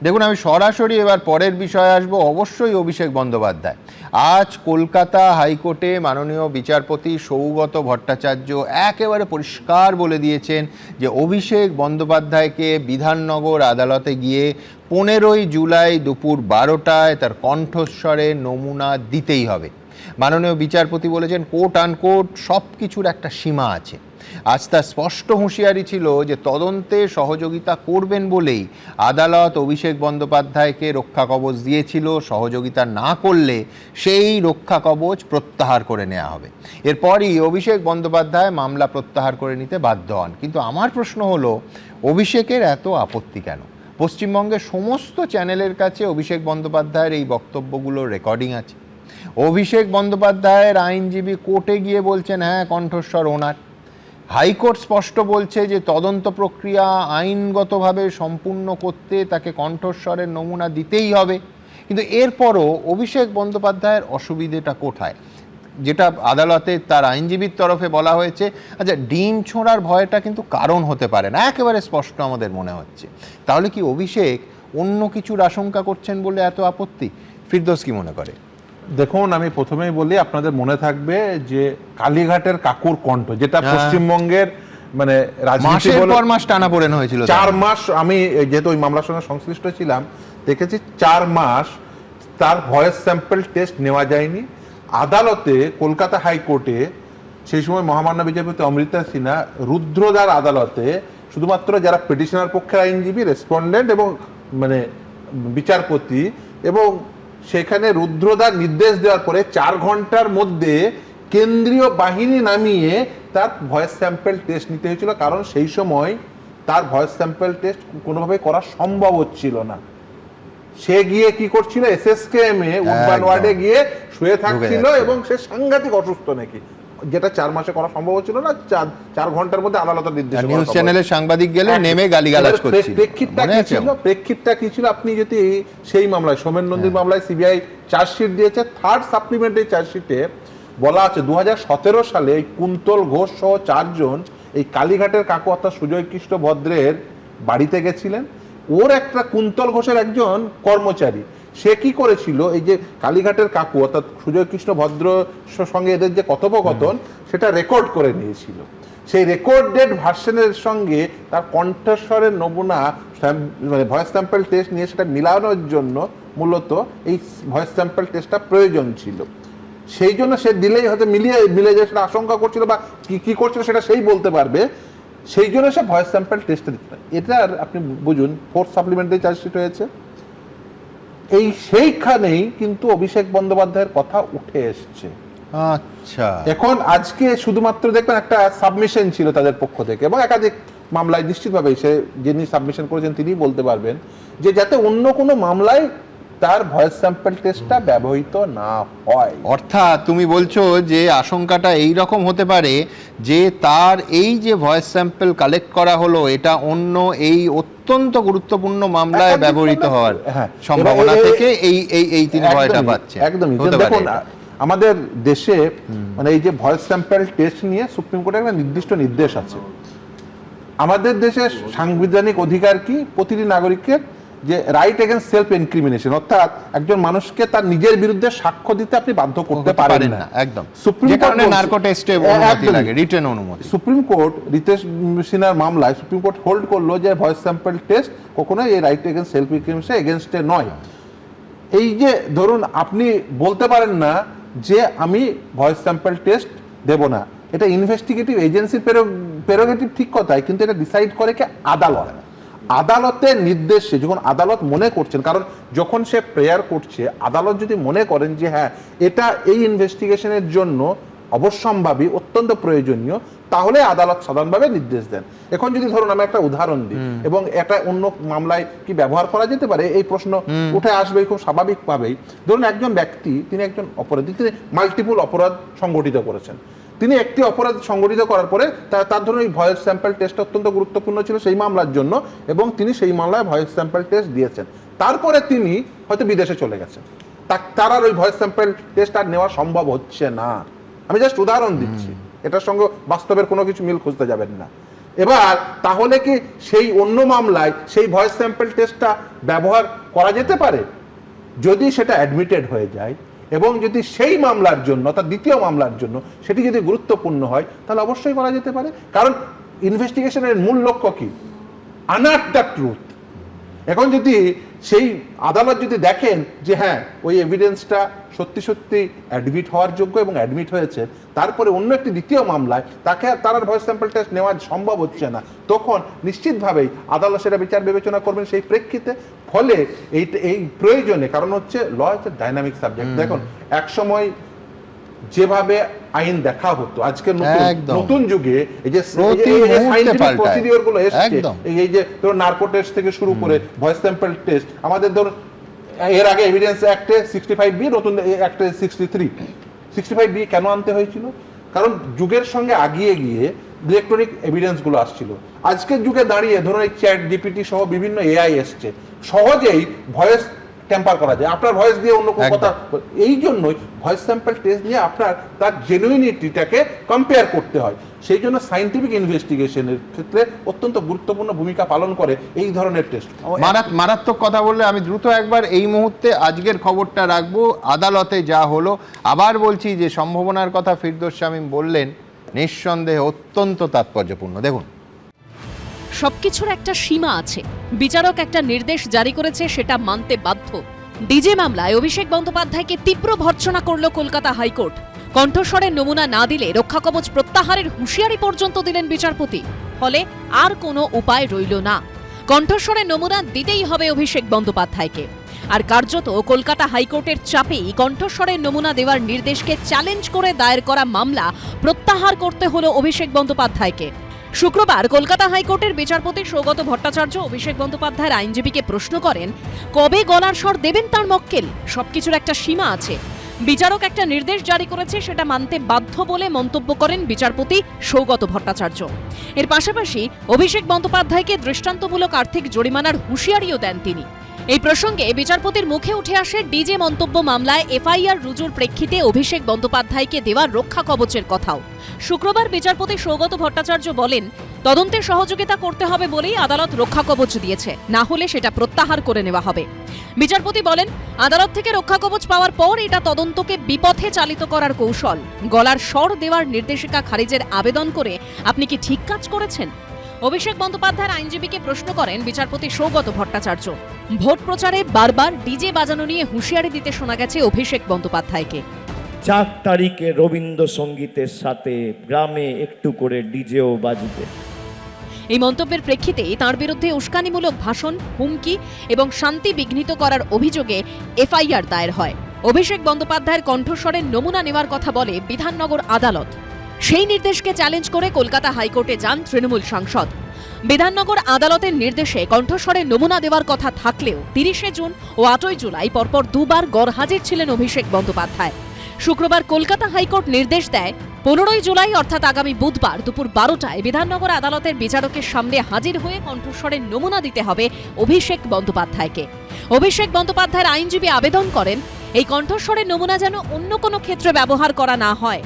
দেখুন, আমি সরাসরি এবার পরের বিষয়ে আসবো, অবশ্যই অভিষেক বন্দ্যোপাধ্যায়। আজ কলকাতা হাইকোর্টে মাননীয় বিচারপতি সৌগত ভট্টাচার্য একেবারে পরিষ্কার বলে দিয়েছেন যে অভিষেক বন্দ্যোপাধ্যায়কে বিধাননগর আদালতে গিয়ে 15ই জুলাই দুপুর 12টায় তার কণ্ঠস্বরের নমুনা দিতেই হবে। মাননীয় বিচারপতি বলেছেন কোট আনকোট সব কিছুর একটা সীমা আছে। আজ তার স্পষ্ট হুঁশিয়ারি ছিল যে তদন্তে সহযোগিতা করবেন বলেই আদালত অভিষেক বন্দ্যোপাধ্যায়কে রক্ষা কবচ দিয়েছিল। সহযোগিতা না করলে সেই রক্ষা কবচ প্রত্যাহার করে নেওয়া হবে। এরপরই অভিষেক বন্দ্যোপাধ্যায় মামলা প্রত্যাহার করে নিতে বাধ্য হন। কিন্তু আমার প্রশ্ন হলো, অভিষেকের এত আপত্তি কেন? পশ্চিমবঙ্গের সমস্ত চ্যানেলের কাছে অভিষেক বন্দ্যোপাধ্যায়ের এই বক্তব্যগুলোর রেকর্ডিং আছে। অভিষেক বন্দ্যোপাধ্যায়ের আইনজীবী কোর্টে গিয়ে বলছেন হ্যাঁ কণ্ঠস্বর ওনার। হাইকোর্ট স্পষ্ট বলছে যে তদন্ত প্রক্রিয়া আইনগতভাবে সম্পূর্ণ করতে তাকে কণ্ঠস্বরের নমুনা দিতেই হবে। কিন্তু এরপরও অভিষেক বন্দ্যোপাধ্যায়ের অসুবিধেটা কোথায়? যেটা আদালতে তার আইনজীবীর তরফে বলা হয়েছে, আচ্ছা ডিম ছোঁড়ার ভয়টা কিন্তু কারণ হতে পারে না, একেবারে স্পষ্ট আমাদের মনে হচ্ছে। তাহলে কি অভিষেক অন্য কিছুর আশঙ্কা করছেন বলে এত আপত্তি? ফিরদৌস কি মনে করে? দেখুন, আমি প্রথমেই বলি, আপনাদের মনে থাকবে যে কালীঘাটের কাকুর কণ্ঠ, যেটা পশ্চিমবঙ্গের মানে মাসের পর মাস টানাপোড়েন হয়েছিল, 4 মাস, আমি যেহেতু ওই মামলার সঙ্গে সংশ্লিষ্ট ছিলাম দেখেছি, 4 মাস তার ভয়েস স্যাম্পল টেস্ট নেওয়া যায়নি। আদালতে, কলকাতা হাইকোর্টে সেই সময় মহামান্য বিচারপতি অমৃতা সিনহা রুদ্রদার আদালতে শুধুমাত্র যারা পিটিশনার পক্ষের আইনজীবী, রেসপন্ডেন্ট এবং মানে বিচারপতি, এবং সেখানে রুদ্রদার নির্দেশ দেওয়ার পরে 4 ঘন্টার মধ্যে কেন্দ্রীয় বাহিনী নামিয়ে তার ভয়েস স্যাম্পল টেস্ট নিতে হয়েছিল, কারণ সেই সময় তার ভয়েস স্যাম্পল টেস্ট কোনোভাবে করা সম্ভব হচ্ছিল না। সে গিয়ে কি করছিল, এসএসকেএম এ উডবান ওয়ার্ডে গিয়ে শুয়ে থাকছিল এবং সে সাংঘাতিক অসুস্থ নাকি, যেটা 4 মাসে করা সম্ভব হচ্ছিল না। 4 ঘন্টার মধ্যে আদালতের নির্দেশ, নিউজ চ্যানেলের সাংবাদিক গেলে নেমে গালিগালাজ করছিল। প্রেক্ষিতটা কি ছিল? আপনি যদি সেই মামলায়, সোমেন নন্দীর মামলায় সিবিআই চার্জশিট দিয়েছে, থার্ড সাপ্লিমেন্টারি চার্জশিটে বলা আছে 2017 সালে এই কুন্তল ঘোষ সহ 4 জন এই কালীঘাটের কাকু অর্থাৎ সুজয় কৃষ্ণ ভদ্রের বাড়িতে গেছিলেন। ওর একটা, কুন্তল ঘোষের একজন কর্মচারী, সে কি করেছিল, এই যে কালীঘাটের কাকু অর্থাৎ সুজয় কৃষ্ণ ভদ্র সঙ্গে এদের যে কথোপকথন সেটা রেকর্ড করে নিয়েছিল। সেই রেকর্ডেড ভার্সনের সঙ্গে তার কণ্ঠস্বরের নমুনা মানে ভয়েস স্যাম্পল টেস্ট নিয়ে সেটা মিলানোর জন্য মূলত এই ভয়েস স্যাম্পল টেস্টটা প্রয়োজন ছিল। সেই জন্য সে দিলেই হয়তো মিলে যায় সেটা আশঙ্কা করছিল, বা কি করছিল সেটা সেই বলতে পারবে, সেই জন্য সে ভয়েস স্যাম্পল টেস্টে দিতে পারে। এটার আপনি বুঝুন, ফোর্থ সাপ্লিমেন্টারি চার্জশিট হয়েছে, সেইখানেই কিন্তু অভিষেক বন্দ্যোপাধ্যায়ের কথা উঠে এসছে। আচ্ছা, এখন আজকে শুধুমাত্র দেখবেন একটা সাবমিশন ছিল তাদের পক্ষ থেকে, এবং একাধিক মামলায় নিশ্চিতভাবে সে যিনি সাবমিশন করেছেন তিনি বলতে পারবেন যে যাতে অন্য কোনো মামলায় তার ভয়েস স্যাম্পল টেস্টটা ব্যবহৃত না হয়। অর্থাৎ তুমি বলছো যে আশঙ্কাটা এই রকম হতে পারে যে তার এই যে ভয়েস স্যাম্পল কালেক্ট করা হলো, এটা অন্য এই অত্যন্ত গুরুত্বপূর্ণ মামলায় ব্যবহৃত হওয়ার সম্ভাবনা থেকে এই তিনি ভয়টা পাচ্ছেন। একদমই। দেখুন, আমাদের দেশে মানে এই যে ভয়েস স্যাম্পল টেস্ট নিয়ে সুপ্রিম কোর্টের একটা নির্দিষ্ট নির্দেশ আছে। আমাদের দেশের সাংবিধানিক অধিকার কি, প্রতিটি নাগরিকের যে রাইট এগেইনস্ট সেলফ ইনক্রিমিনেশন, অর্থাৎ একজন মানুষকে তার নিজের বিরুদ্ধে সাক্ষ্য দিতে আপনি বাধ্য করতে পারেন না। একদম। সুপ্রিম কোর্টে নার্কো টেস্টে অনুমতি লাগে, রিটেন অনুমতি। সুপ্রিম কোর্ট রিতেশ সিনহার মামলায় সুপ্রিম কোর্ট হোল্ড করলো যে ভয়েস স্যাম্পল টেস্ট কখনোই এই রাইট এগেইনস্ট সেলফ ইনক্রিমিনেশন এগেইনস্টে নয়। এই যে ধরুন, আপনি বলতে পারেন না যে আমি ভয়েস স্যাম্পল টেস্ট দেব না, এটা ইনভেস্টিগেটিভ এজেন্সির প্রেরোগেটিভ, ঠিক কথাই, কিন্তু এটা ডিসাইড করে কি আদালত। আদালতের নির্দেশে যখন আদালত মনে করছেন, কারণ যখন সে প্রেয়ার করছে, আদালত যদি মনে করেন যে হ্যাঁ এটা এই ইনভেস্টিগেশনের জন্য অবশ্যম্ভাবী, অত্যন্ত প্রয়োজনীয়, তাহলে আদালত সাধারণভাবে নির্দেশ দেন। এখন যদি ধরুন আমি একটা উদাহরণ দিই, এবং এটা অন্য মামলায় কি ব্যবহার করা যেতে পারে এই প্রশ্ন উঠে আসবে খুব স্বাভাবিকভাবেই। ধরুন একজন ব্যক্তি, তিনি একজন অপরাধী, তিনি মাল্টিপল অপরাধ সংগঠিত করেছেন। তিনি একটি অপরাধ সংগঠিত করার পরে তার ধরুন এই ভয়েস স্যাম্পল টেস্ট অত্যন্ত গুরুত্বপূর্ণ ছিল সেই মামলার জন্য, এবং তিনি সেই মামলায় ভয়েস স্যাম্পল টেস্ট দিয়েছেন। তারপরে তিনি হয়তো বিদেশে চলে গেছেন, তার আর ওই ভয়েস স্যাম্পল টেস্ট আর নেওয়া সম্ভব হচ্ছে না। আমি জাস্ট উদাহরণ দিচ্ছি, এটার সঙ্গে বাস্তবের কোনো কিছু মিল খুঁজতে যাবেন না। এবার তাহলে কি সেই অন্য মামলায় সেই ভয়েস স্যাম্পল টেস্টটা ব্যবহার করা যেতে পারে? যদি সেটা অ্যাডমিটেড হয়ে যায় এবং যদি সেই মামলার জন্য অর্থাৎ দ্বিতীয় মামলার জন্য সেটি যদি গুরুত্বপূর্ণ হয়, তাহলে অবশ্যই করা যেতে পারে। কারণ ইনভেস্টিগেশনের মূল লক্ষ্য কি? আনআর্থ দ্য ট্রুথ। এখন যদি সেই আদালত যদি দেখেন যে হ্যাঁ ওই এভিডেন্সটা সত্যি সত্যি অ্যাডমিট হওয়ার যোগ্য এবং অ্যাডমিট হয়েছে, তারপরে অন্য একটি দ্বিতীয় মামলায় তাকে আর তার ভয়েস স্যাম্পল টেস্ট নেওয়া সম্ভব হচ্ছে না, তখন নিশ্চিতভাবেই আদালত সেটা বিচার বিবেচনা করবেন সেই প্রেক্ষিতে। ফলে এই প্রয়োজনে, কারণ হচ্ছে ল হচ্ছে ডাইনামিক সাবজেক্ট। দেখুন এক সময় যেভাবে আইন দেখা হতো, আজকের নতুন যুগে এই যে সাইন্টিফিক প্রসিডিওর গুলো এসেছে, এই যে ধরুন নার্কো টেস্ট থেকে শুরু করে ভয়েস স্যাম্পল টেস্ট, আমাদের ধরুন এর আগে এভিডেন্স অ্যাক্টে 65B, নতুন অ্যাক্টে 65B কেন আনতে হয়েছিল? কারণ যুগের সঙ্গে আগিয়ে গিয়ে ইলেকট্রনিক এভিডেন্স গুলো আসছিল। আজকের যুগে দাঁড়িয়ে ধরুন এই চ্যাট জিপিটি সহ বিভিন্ন এআই এসছে, সহজেই ভয়েস টেম্পার করা যায়, আপনার ভয়েস দিয়ে অন্য কোনো কথা। এই জন্যই ভয়েস স্যাম্পল টেস্ট নিয়ে আপনার তার জেনুইনিটিটাকে কম্পেয়ার করতে হয়। সেই জন্য সায়েন্টিফিক ইনভেস্টিগেশনের ক্ষেত্রে অত্যন্ত গুরুত্বপূর্ণ ভূমিকা পালন করে এই ধরনের টেস্ট। মারাত্মক কথা বললে আমি দ্রুত একবার এই মুহূর্তে আজকের খবরটা রাখবো। আদালতে যা হলো, আবার বলছি যে সম্ভাবনার কথা ফিরদৌস শামীম বললেন, নিঃসন্দেহে অত্যন্ত তাৎপর্যপূর্ণ। দেখুন, সবকিছুর একটা সীমা আছে। বিচারক একটা নির্দেশ জারি করেছে, সেটা মানতে বাধ্য। ডিজে মামলায় অভিষেক বন্দ্যোপাধ্যায়কে তীব্র ভর্ৎসনা করল কলকাতা হাইকোর্ট। কণ্ঠস্বরের নমুনা না দিলে রক্ষাকবচ প্রত্যাহারের হুঁশিয়ারি পর্যন্ত দিলেন বিচারপতি। ফলে আর কোনো উপায় রইল না, কণ্ঠস্বরের নমুনা দিতেই হবে অভিষেক বন্দ্যোপাধ্যায়কে। আর কার্যত কলকাতা হাইকোর্টের চাপেই কণ্ঠস্বরের নমুনা দেওয়ার নির্দেশকে চ্যালেঞ্জ করে দায়ের করা মামলা প্রত্যাহার করতে হলো অভিষেক বন্দ্যোপাধ্যায়কে। শুক্রবার কলকাতা হাইকোর্টের বিচারপতি সৌগত ভট্টাচার্য অভিষেক বন্দ্যোপাধ্যায়ের আইনজীবীকে প্রশ্ন করেন, কবে গলার স্বর দেবেন তার মক্কেল? সবকিছুর একটা সীমা আছে। বিচারক একটা নির্দেশ জারি করেছে, সেটা মানতে বাধ্য বলে মন্তব্য করেন বিচারপতি সৌগত ভট্টাচার্য। এর পাশাপাশি অভিষেক বন্দ্যোপাধ্যায়কে দৃষ্টান্তমূলক আর্থিক জরিমানার হুঁশিয়ারিও দেন তিনি। এই প্রসঙ্গে বিচারপতির মুখে উঠে আসে ডিজে মন্তব্য মামলায় এফআইআর রুজুর প্রেক্ষিতে অভিষেক বন্দ্যোপাধ্যায়কে দেওয়া রক্ষা কবচের কথাও। শুক্রবার বিচারপতি সৌগত ভট্টাচার্য বলেন, তদন্তে সহযোগিতা করতে হবে বলেই আদালত রক্ষা কবচ দিয়েছে, না হলে সেটা প্রত্যাহার করে নেওয়া হবে। বিচারপতি বলেন, আদালত থেকে রক্ষা কবচ পাওয়ার পর এটা তদন্তকে বিপথে চালিত করার কৌশল। গলার স্বর দেওয়ার নির্দেশিকা খারিজের আবেদন করে আপনি কি ঠিক কাজ করেছেন? অভিষেক বন্দ্যোপাধ্যায়ের আইনজীবীকে প্রশ্ন করেন বিচারপতি সৌগত ভট্টাচার্য। ভোট প্রচারে বারবার ডিজে বাজানো নিয়ে হুঁশিয়ারি দিতে শোনা গেছে অভিষেক বন্দ্যোপাধ্যায়কে। 4 তারিখে রবীন্দ্রসঙ্গীতের সাথে গ্রামে একটু করে ডিজেও বাজবে। এই মন্তব্যের প্রেক্ষিতে তাঁর বিরুদ্ধে উস্কানিমূলক ভাষণ, হুমকি এবং শান্তি বিঘ্নিত করার অভিযোগে এফআইআর দায়ের হয়। অভিষেক বন্দ্যোপাধ্যায়ের কণ্ঠস্বরের নমুনা নেওয়ার কথা বলে বিধাননগর আদালত। সেই নির্দেশকে চ্যালেঞ্জ করে কলকাতা হাইকোর্টে যান তৃণমূল সাংসদ। বিধাননগর আদালতের নির্দেশে কণ্ঠস্বরের নমুনা দেওয়ার কথা থাকলেও 30শে জুন ও 8ই জুলাই পরপর দুবার গরহাজির ছিলেন অভিষেক বন্দ্যোপাধ্যায়। শুক্রবার কলকাতা হাইকোর্ট নির্দেশ দেয়, 15ই জুলাই অর্থাৎ আগামী বুধবার দুপুর 12টায় বিধাননগর আদালতের বিচারকের সামনে হাজির হয়ে কণ্ঠস্বরের নমুনা দিতে হবে অভিষেক বন্দ্যোপাধ্যায়কে। অভিষেক বন্দ্যোপাধ্যায়ের আইনজীবী আবেদন করেন, এই কণ্ঠস্বরের নমুনা যেন অন্য কোনো ক্ষেত্রে ব্যবহার করা না হয়।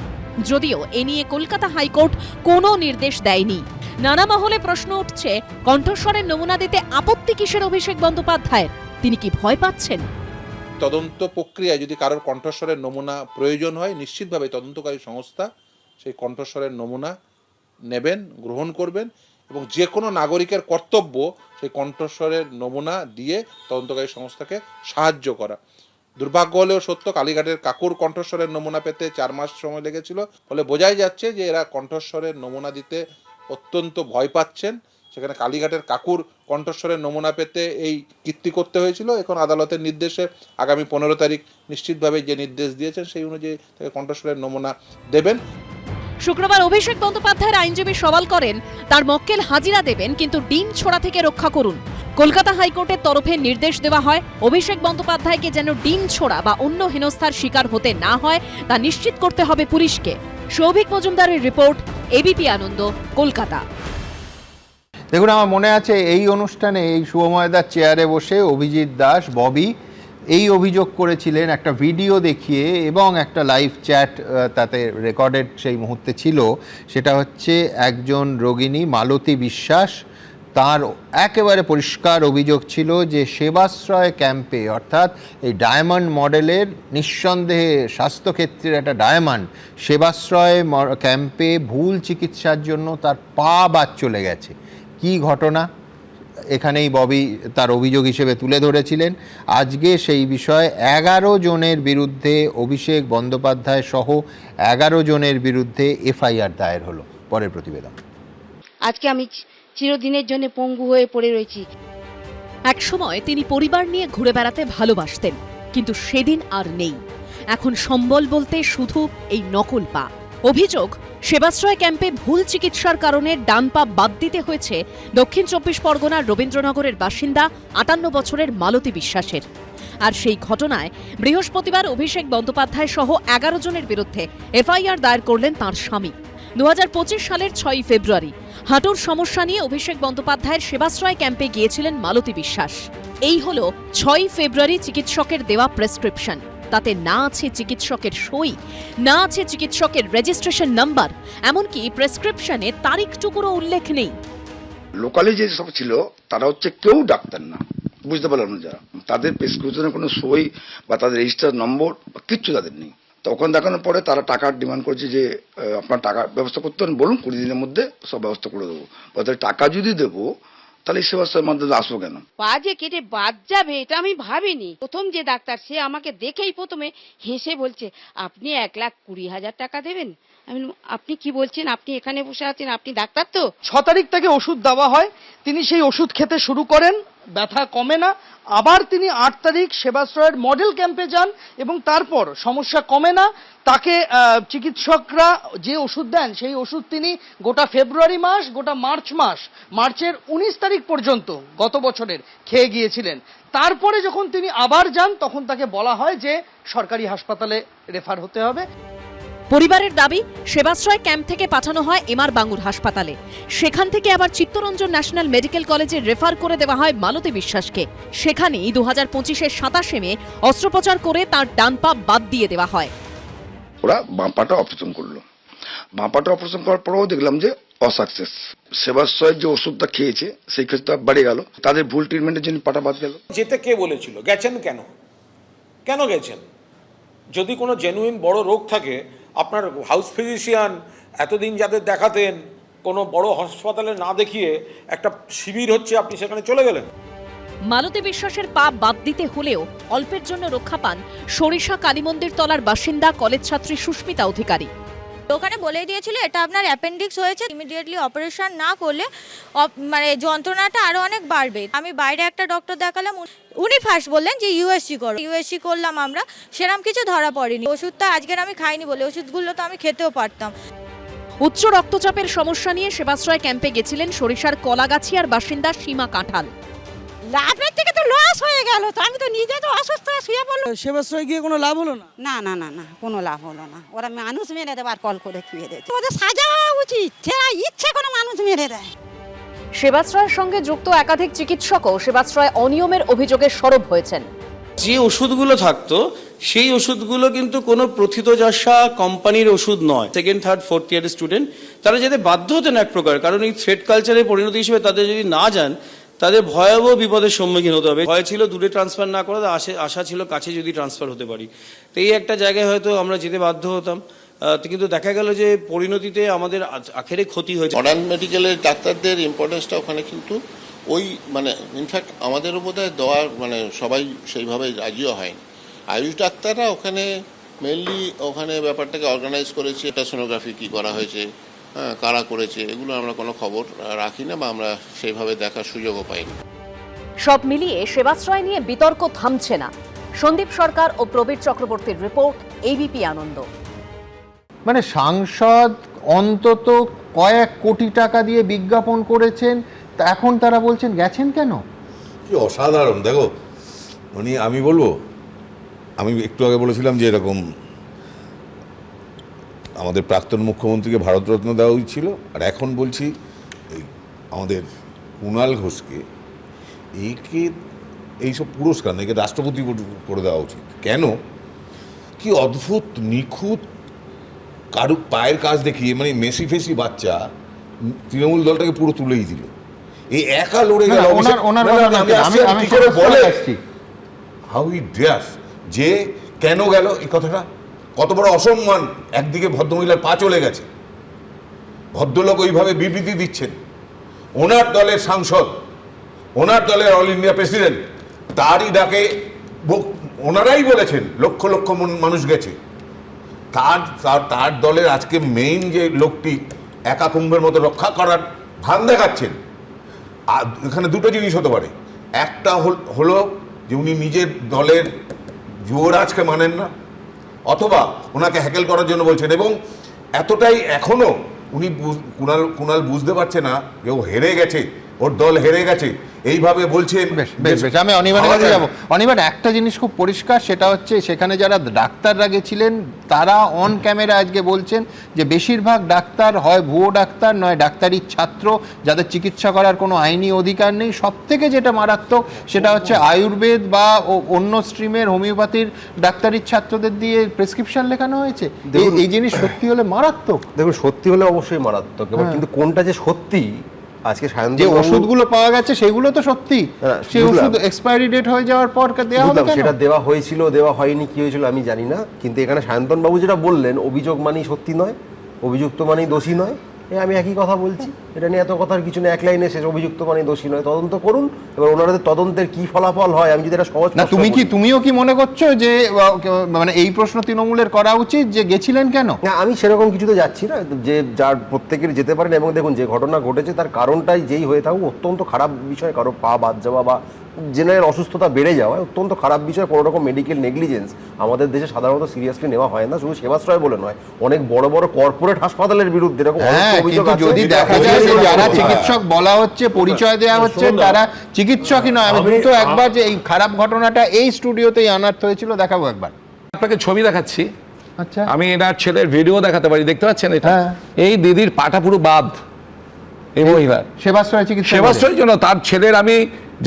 যদিও এ নিয়ে কলকাতা হাইকোর্ট কোনো নির্দেশ দেয়নি। নানা মহলে প্রশ্ন উঠছে, কণ্ঠস্বরের নমুনা দিতে আপত্তি কিসের অভিষেক বন্দ্যোপাধ্যায়ের? তিনি কি ভয় পাচ্ছেন? তদন্ত প্রক্রিয়ায় যদি কারোর কণ্ঠস্বরের নমুনা প্রয়োজন হয়, নিশ্চিতভাবে তদন্তকারী সংস্থা সেই কণ্ঠস্বরের নমুনা নেবেন, গ্রহণ করবেন, এবং যে কোনো নাগরিকের কর্তব্য সেই কণ্ঠস্বরের নমুনা দিয়ে তদন্তকারী সংস্থাকে সাহায্য করা। দুর্ভাগ্য হলেও সত্য, কালীঘাটের কাকুর কণ্ঠস্বরের নমুনা পেতে 4 মাস সময় লেগেছিল। ফলে বোঝাই যাচ্ছে যে এরা কণ্ঠস্বরের নমুনা দিতে অত্যন্ত ভয় পাচ্ছেন। সেখানে কালীঘাটের কাকুর কণ্ঠস্বরের নমুনা পেতে এই কীর্তি করতে হয়েছিল। এখন আদালতের নির্দেশে আগামী 15 তারিখ নিশ্চিতভাবে যে নির্দেশ দিয়েছেন সেই অনুযায়ী তাকে কণ্ঠস্বরের নমুনা দেবেন। শুক্রবার অভিষেক বন্দ্যোপাধ্যায়ের আইনজীবী সওয়াল করেন, তার মক্কেল হাজিরা দেবেন, কিন্তু ডিম ছোড়া থেকে রক্ষা করুন। কলকাতা হাইকোর্টের তরফে নির্দেশ দেওয়া হয়, অভিষেক বন্দ্যোপাধ্যায়কে যেন ডিম ছোড়া বা অন্য হেনস্থার শিকার হতে না হয় তা নিশ্চিত করতে হবে পুলিশকে। সৌভিক মজুমদারের রিপোর্ট, এবিপি আনন্দ, কলকাতা। দেখুন, আমার মনে আছে এই অনুষ্ঠানে এই শুভময়দার চেয়ারে বসে অভিজিৎ দাস, ববি এই অভিযোগ করেছিলেন একটা ভিডিও দেখিয়ে, এবং একটা লাইভ চ্যাট তাতে রেকর্ডেড সেই মুহূর্তে ছিল। সেটা হচ্ছে একজন রোগিণী মালতী বিশ্বাস, তার একেবারে পরিষ্কার অভিযোগ ছিল যে সেবাশ্রয় ক্যাম্পে, অর্থাৎ এই ডায়মন্ড মডেলের নিঃসন্দেহে স্বাস্থ্যক্ষেত্রের একটা ডায়মন্ড, সেবাশ্রয় ক্যাম্পে ভুল চিকিৎসার জন্য তার পা বাদ চলে গেছে। কি ঘটনা এখানেই ববি তার অভিযোগ হিসেবে তুলে ধরেছিলেন। আজকে সেই বিষয়ে 11 জনের বিরুদ্ধে, অভিষেক বন্দ্যোপাধ্যায় সহ 11 জনের বিরুদ্ধে এফআইআর দায়ের হলো। পরের প্রতিবেদন। আজকে আমি চিরদিনের জন্য পঙ্গু হয়ে পড়ে রয়েছি। একসময় তিনি পরিবার নিয়ে ঘুরে বেড়াতে ভালোবাসতেন, কিন্তু সেদিন আর নেই। এখন সম্বল বলতে শুধু এই নকল পা। অভিযোগ, সেবাশ্রয় ক্যাম্পে ভুল চিকিৎসার কারণে ডান পা বাদ দিতে হয়েছে দক্ষিণ 24 পরগনার রবীন্দ্রনগরের বাসিন্দা 58 বছরের মালতী বিশ্বাসের। আর সেই ঘটনায় বৃহস্পতিবার অভিষেক বন্দ্যোপাধ্যায় সহ 11 জনের বিরুদ্ধে এফআইআর দায়ের করলেন তাঁর স্বামী। 2025 সালের 6 ফেব্রুয়ারি হাঁটুর সমস্যা নিয়ে অভিষেক বন্দ্যোপাধ্যায়ের সেবাশ্রয় ক্যাম্পে গিয়েছিলেন মালতী বিশ্বাস। এই হল 6 ফেব্রুয়ারি চিকিৎসকের দেওয়া প্রেসক্রিপশন। তাতে না আছে চিকিৎসকের সই, না আছে চিকিৎসকের রেজিস্ট্রেশন নাম্বার, এমনকি প্রেসক্রিপশনে তারিখটুকুরও উল্লেখ নেই। লোকালি যে সব ছিল তারা হচ্ছে কেউ ডাক্তার না, বুঝতে পারলাম না যারা, তাদের প্রেসক্রিপশনের কোনো সই বা তাদের রেজিস্টার নম্বর বা কিচ্ছু তাদের নেই। তখন দেখানোর পরে তারা টাকার ডিমান্ড করছে যে আপনার টাকার ব্যবস্থা করতে পারেন, বলুন 20 দিনের মধ্যে সব ব্যবস্থা করে দেবো। তাহলে টাকা যদি দেবো তাহলে এই সেবাশ্রয়ের মাধ্যমে আসবো কেন? পা যে কেটে বাদ যাবে এটা আমি ভাবিনি। প্রথম যে ডাক্তার সে আমাকে দেখেই প্রথমে হেসে বলছে, আপনি 1,20,000 টাকা দেবেন। আমি বললাম, আপনি কি বলছেন? আপনি এখানে বসে আছেন, আপনি ডাক্তার তো? 6 তারিখ থেকে ওষুধ দেওয়া হয়, তিনি সেই ওষুধ খেতে শুরু করেন, ব্যথা কমে না। আবার তিনি 8 তারিখ সেবাশ্রয়ের মডেল ক্যাম্পে যান এবং তারপর সমস্যা কমে না। তাকে চিকিৎসকরা যে ওষুধ দেন সেই ওষুধ তিনি গোটা ফেব্রুয়ারি মাস, গোটা মার্চের 19 তারিখ পর্যন্ত গত বছরের খেয়ে গিয়েছিলেন। তারপরে যখন তিনি আবার যান তখন তাকে বলা হয় যে সরকারি হাসপাতালে রেফার হতে হবে। পরিবারের দাবি, সেবাশ্রয় ক্যাম্প থেকে পাঠানো হয় এমআর বাঙ্গুর হাসপাতালে। সেখান থেকে আবার চিত্তরঞ্জন ন্যাশনাল মেডিকেল কলেজে রেফার করে দেওয়া হয় মালতী বিশ্বাসকে। সেখানেই 2025-এর 27 মে অস্ত্রোপচার করে তার ডান পা বাদ দিয়ে দেওয়া হয়। ওরা বাঁ পাটা অপারেশন করলো, বাঁ পাটা অপারেশন করার পরেও দেখলাম যে অসাকসেস। সেবাশ্রয়ের যে ওষুধটা খেয়েছে সেই ক্ষেত্রে বেড়ে গেল, তাদের ভুল ট্রিটমেন্টের জন্য পাটা বাদ গেল। যেতে কে বলেছিল? গেছেন কেন? কেন গেছেন? যদি কোনো জেনুইন বড় রোগ থাকে, আপনার হাউস ফিজিশিয়ান এতদিন যাদের দেখাতেন কোনো বড় হাসপাতালে না দেখিয়ে একটা শিবির হচ্ছে আপনি সেখানে চলে গেলেন। মালতী বিশ্বাসের পা বাদ দিতে হলেও অল্পের জন্য রক্ষা পান সরিষা কালীমন্দির তলার বাসিন্দা কলেজ ছাত্রী সুস্মিতা অধিকারী। ওখানে বলে দিয়েছিল এটা আপনার অ্যাপেন্ডিক্স হয়েছে, ইমিডিয়েটলি অপারেশন না করলে মানে যন্ত্রণাটা আরো অনেক বাড়বে। আমি বাইরে একটা ডক্টর দেখালাম, উনি ফার্স্ট বললেন যে ইউএসজি করলাম আমরা, সেরকম কিছু ধরা পড়েনি। ওষুধটা আজকের আমি খাইনি বলে ওষুধগুলো তো আমি খেতেও পারতাম। উচ্চ রক্তচাপের সমস্যা নিয়ে সেবাশ্রয় ক্যাম্পে গেছিলেন সরিষার কলাগাছিয়ার বাসিন্দা সীমা কাঁঠাল। লাভের থেকে তো লস হয়ে গেল, তো আমি তো নিজে তো অসুস্থ শুয়ে পড়লাম। সেবাশ্রয় গিয়ে কোনো লাভ হলো না? না না না না, কোনো লাভ হলো না। ওরা মানুষ মেরে দেবার কল করে খুঁয়ে দিয়েছে। ওদের সাজা উচিত, যারা ইচ্ছে কোনো মানুষ মেরে দেয়। সেবাশ্রয়ের সঙ্গে যুক্ত একাধিক চিকিৎসকও সেবাশ্রয় অনিয়মের অভিযোগে সরব হয়েছেন। যে ওষুধগুলো থাকতো সেই ওষুধগুলো কিন্তু কোনো প্রথিতযশা কোম্পানির ওষুধ নয়। সেকেন্ড, থার্ড, ফোর্থ ইয়ারের স্টুডেন্ট তারা যেতে বাধ্য হতেন এক প্রকার, কারণ এই থ্রেড কালচারের পরিণতি হিসেবে তাদের যদি না যান তাদের ভয়াবহ বিপদের সম্মুখীন হতে হবে। ভয় ছিল দূরে ট্রান্সফার না করা, আশা ছিল কাছে যদি ট্রান্সফার হতে পারি। তো এই একটা জায়গায় হয়তো আমরা যেতে বাধ্য হতাম, কিন্তু দেখা গেল যে পরিণতিতে আমাদের আখেরে ক্ষতি হয়েছে। মডার্ন মেডিকেলের ডাক্তারদের ইম্পর্টেন্সটা ওখানে কিন্তু ওই মানে ইনফ্যাক্ট আমাদেরও বোধহয় দেওয়ার মানে সবাই সেইভাবে রাজিও হয়নি। আয়ুষ ডাক্তাররা ওখানে মেনলি ওখানে ব্যাপারটাকে অর্গানাইজ করেছে। এটা সোনোগ্রাফি কী করা হয়েছে, কারা করেছে, এগুলো আমরা কোনো খবর রাখি না বা আমরা সেইভাবে দেখার সুযোগও পাইনি। সব মিলিয়ে সেবাশ্রয় নিয়ে বিতর্ক থামছে না। সন্দীপ সরকার ও প্রবীর চক্রবর্তীর রিপোর্ট, এবিপি আনন্দ। মানে সাংসদ অন্তত কয়েক কোটি টাকা দিয়ে বিজ্ঞাপন করেছেন, তা এখন তারা বলছেন গেছেন কেন? কি অসাধারণ! দেখো আমি বলবো, আমি একটু আগে বলেছিলাম যে এরকম আমাদের প্রাক্তন মুখ্যমন্ত্রীকে ভারতরত্ন দেওয়া উচিত ছিল, আর এখন বলছি এই আমাদের কুণাল ঘোষকে, একে এইসব পুরস্কার নাকি রাষ্ট্রপতি করে দেওয়া উচিত। কেন? কি অদ্ভুত নিখুঁত কারু পায়ের কাজ দেখিয়ে, মানে মেসি ফেসি বাচ্চা তৃণমূল দলটাকে পুরো তুলেই দিল। এই একা লড়ে গেল। হাউ হি ডেয়ার্স, যে কেন গেল এই কথাটা, কত বড় অসম্মান। একদিকে ভদ্রমহিলার পা চলে গেছে, ভদ্রলোক ওইভাবে বিবৃতি দিচ্ছেন, ওনার দলের সাংসদ, ওনার দলের অল ইন্ডিয়া প্রেসিডেন্ট, তারই ডাকে ওনারাই বলেছেন লক্ষ লক্ষ মানুষ গেছে। তার দলের আজকে মেইন যে লোকটি একা কুম্ভের মতো রক্ষা করার ভান দেখাচ্ছেন। আর এখানে দুটো জিনিস হতে পারে, একটা হলো যে উনি নিজের দলের যুবরাজকে মানেন না, অথবা ওনাকে হ্যাকেল করার জন্য বলছেন। এবং এতটাই এখনো উনি কুণাল বুঝতে পারছে না যে ও হেরে গেছে, ওর দল হেরে গেছে, এইভাবে বলছেন। বেশ আমি অনিবার্যের কাছে যাবো। অনিবার, একটা জিনিস খুব পরিষ্কার, সেটা হচ্ছে সেখানে যারা ডাক্তাররা গেছিলেন তারা অন ক্যামেরা আজকে বলছেন যে বেশিরভাগ ডাক্তার হয় ভুয়ো ডাক্তার, নয় ডাক্তারির ছাত্র, যাদের চিকিৎসা করার কোনো আইনি অধিকার নেই। সব থেকে যেটা মারাত্মক সেটা হচ্ছে আয়ুর্বেদ বা অন্য স্ট্রিমের হোমিওপ্যাথির ডাক্তারির ছাত্রদের দিয়ে প্রেসক্রিপশন লেখানো হয়েছে। এই জিনিস সত্যি হলে মারাত্মক। দেখুন, সত্যি হলে অবশ্যই মারাত্মক, কিন্তু কোনটা যে সত্যি, আজকে যে ওষুধগুলো পাওয়া গেছে সেগুলো তো সত্যি, সেই ওষুধ এক্সপায়ারি ডেট হয়ে যাওয়ার পর দেওয়া হবে কেন? সেটা দেওয়া হয়েছিল, দেওয়া হয়নি, কি হয়েছিল আমি জানি না, কিন্তু এখানে সায়ন্তন বাবু যেটা বললেন, অভিযোগ মানেই সত্যি নয়, অভিযুক্ত মানেই দোষী নয়। আমি একই কথা বলছি, এটা নিয়ে এত কথার কিছু না, এক লাইনে শেষ, অভিযুক্ত মানেই দোষী নয়। তদন্ত করুন, এবার ওনাদের তদন্তের কি ফলাফল হয়, আমি যদি এটা সহজ না। তুমিও কি মনে করছো যে মানে এই প্রশ্ন তৃণমূলের করা উচিত যে গেছিলেন কেন? না, আমি সেরকম কিছুতে যাচ্ছি না, যে যার প্রত্যেকের যেতে পারেন। এবং দেখুন, যে ঘটনা ঘটেছে তার কারণটাই যেই হয়ে থাকুক, অত্যন্ত খারাপ বিষয়, কারো পা বাদ যাওয়া বা জেনারেল অসুস্থতা বেড়ে যাওয়া অত্যন্ত খারাপ বিষয়। কোনো রকম মেডিকেল নেগলিজেন্স আমাদের দেশে সাধারণত সিরিয়াসলি নেওয়া হয় না, শুধু সেবাশ্রয় বলে নয়, অনেক বড় বড় কর্পোরেট হাসপাতালের বিরুদ্ধে এরকম অভিযোগ আছে। যদি দেখা যায় যে যারা চিকিৎসক বলা হচ্ছে, পরিচয় দেওয়া হচ্ছে, তারা চিকিৎসকই নয়। আমি দ্রুত একবার যে এই খারাপ ঘটনাটা এই স্টুডিওতেই আনার্থ হয়েছিল দেখাবো একবার। আপনাকে ছবি দেখাচ্ছি। আচ্ছা, আমি এনার ছেলের ভিডিও দেখাতে পারি, দেখতে পাচ্ছেন এটা? এই দিদির পাটা পুরো বাদ, এই মহিলার সেবাশ্রয়ের জন্য। তার ছেলের আমি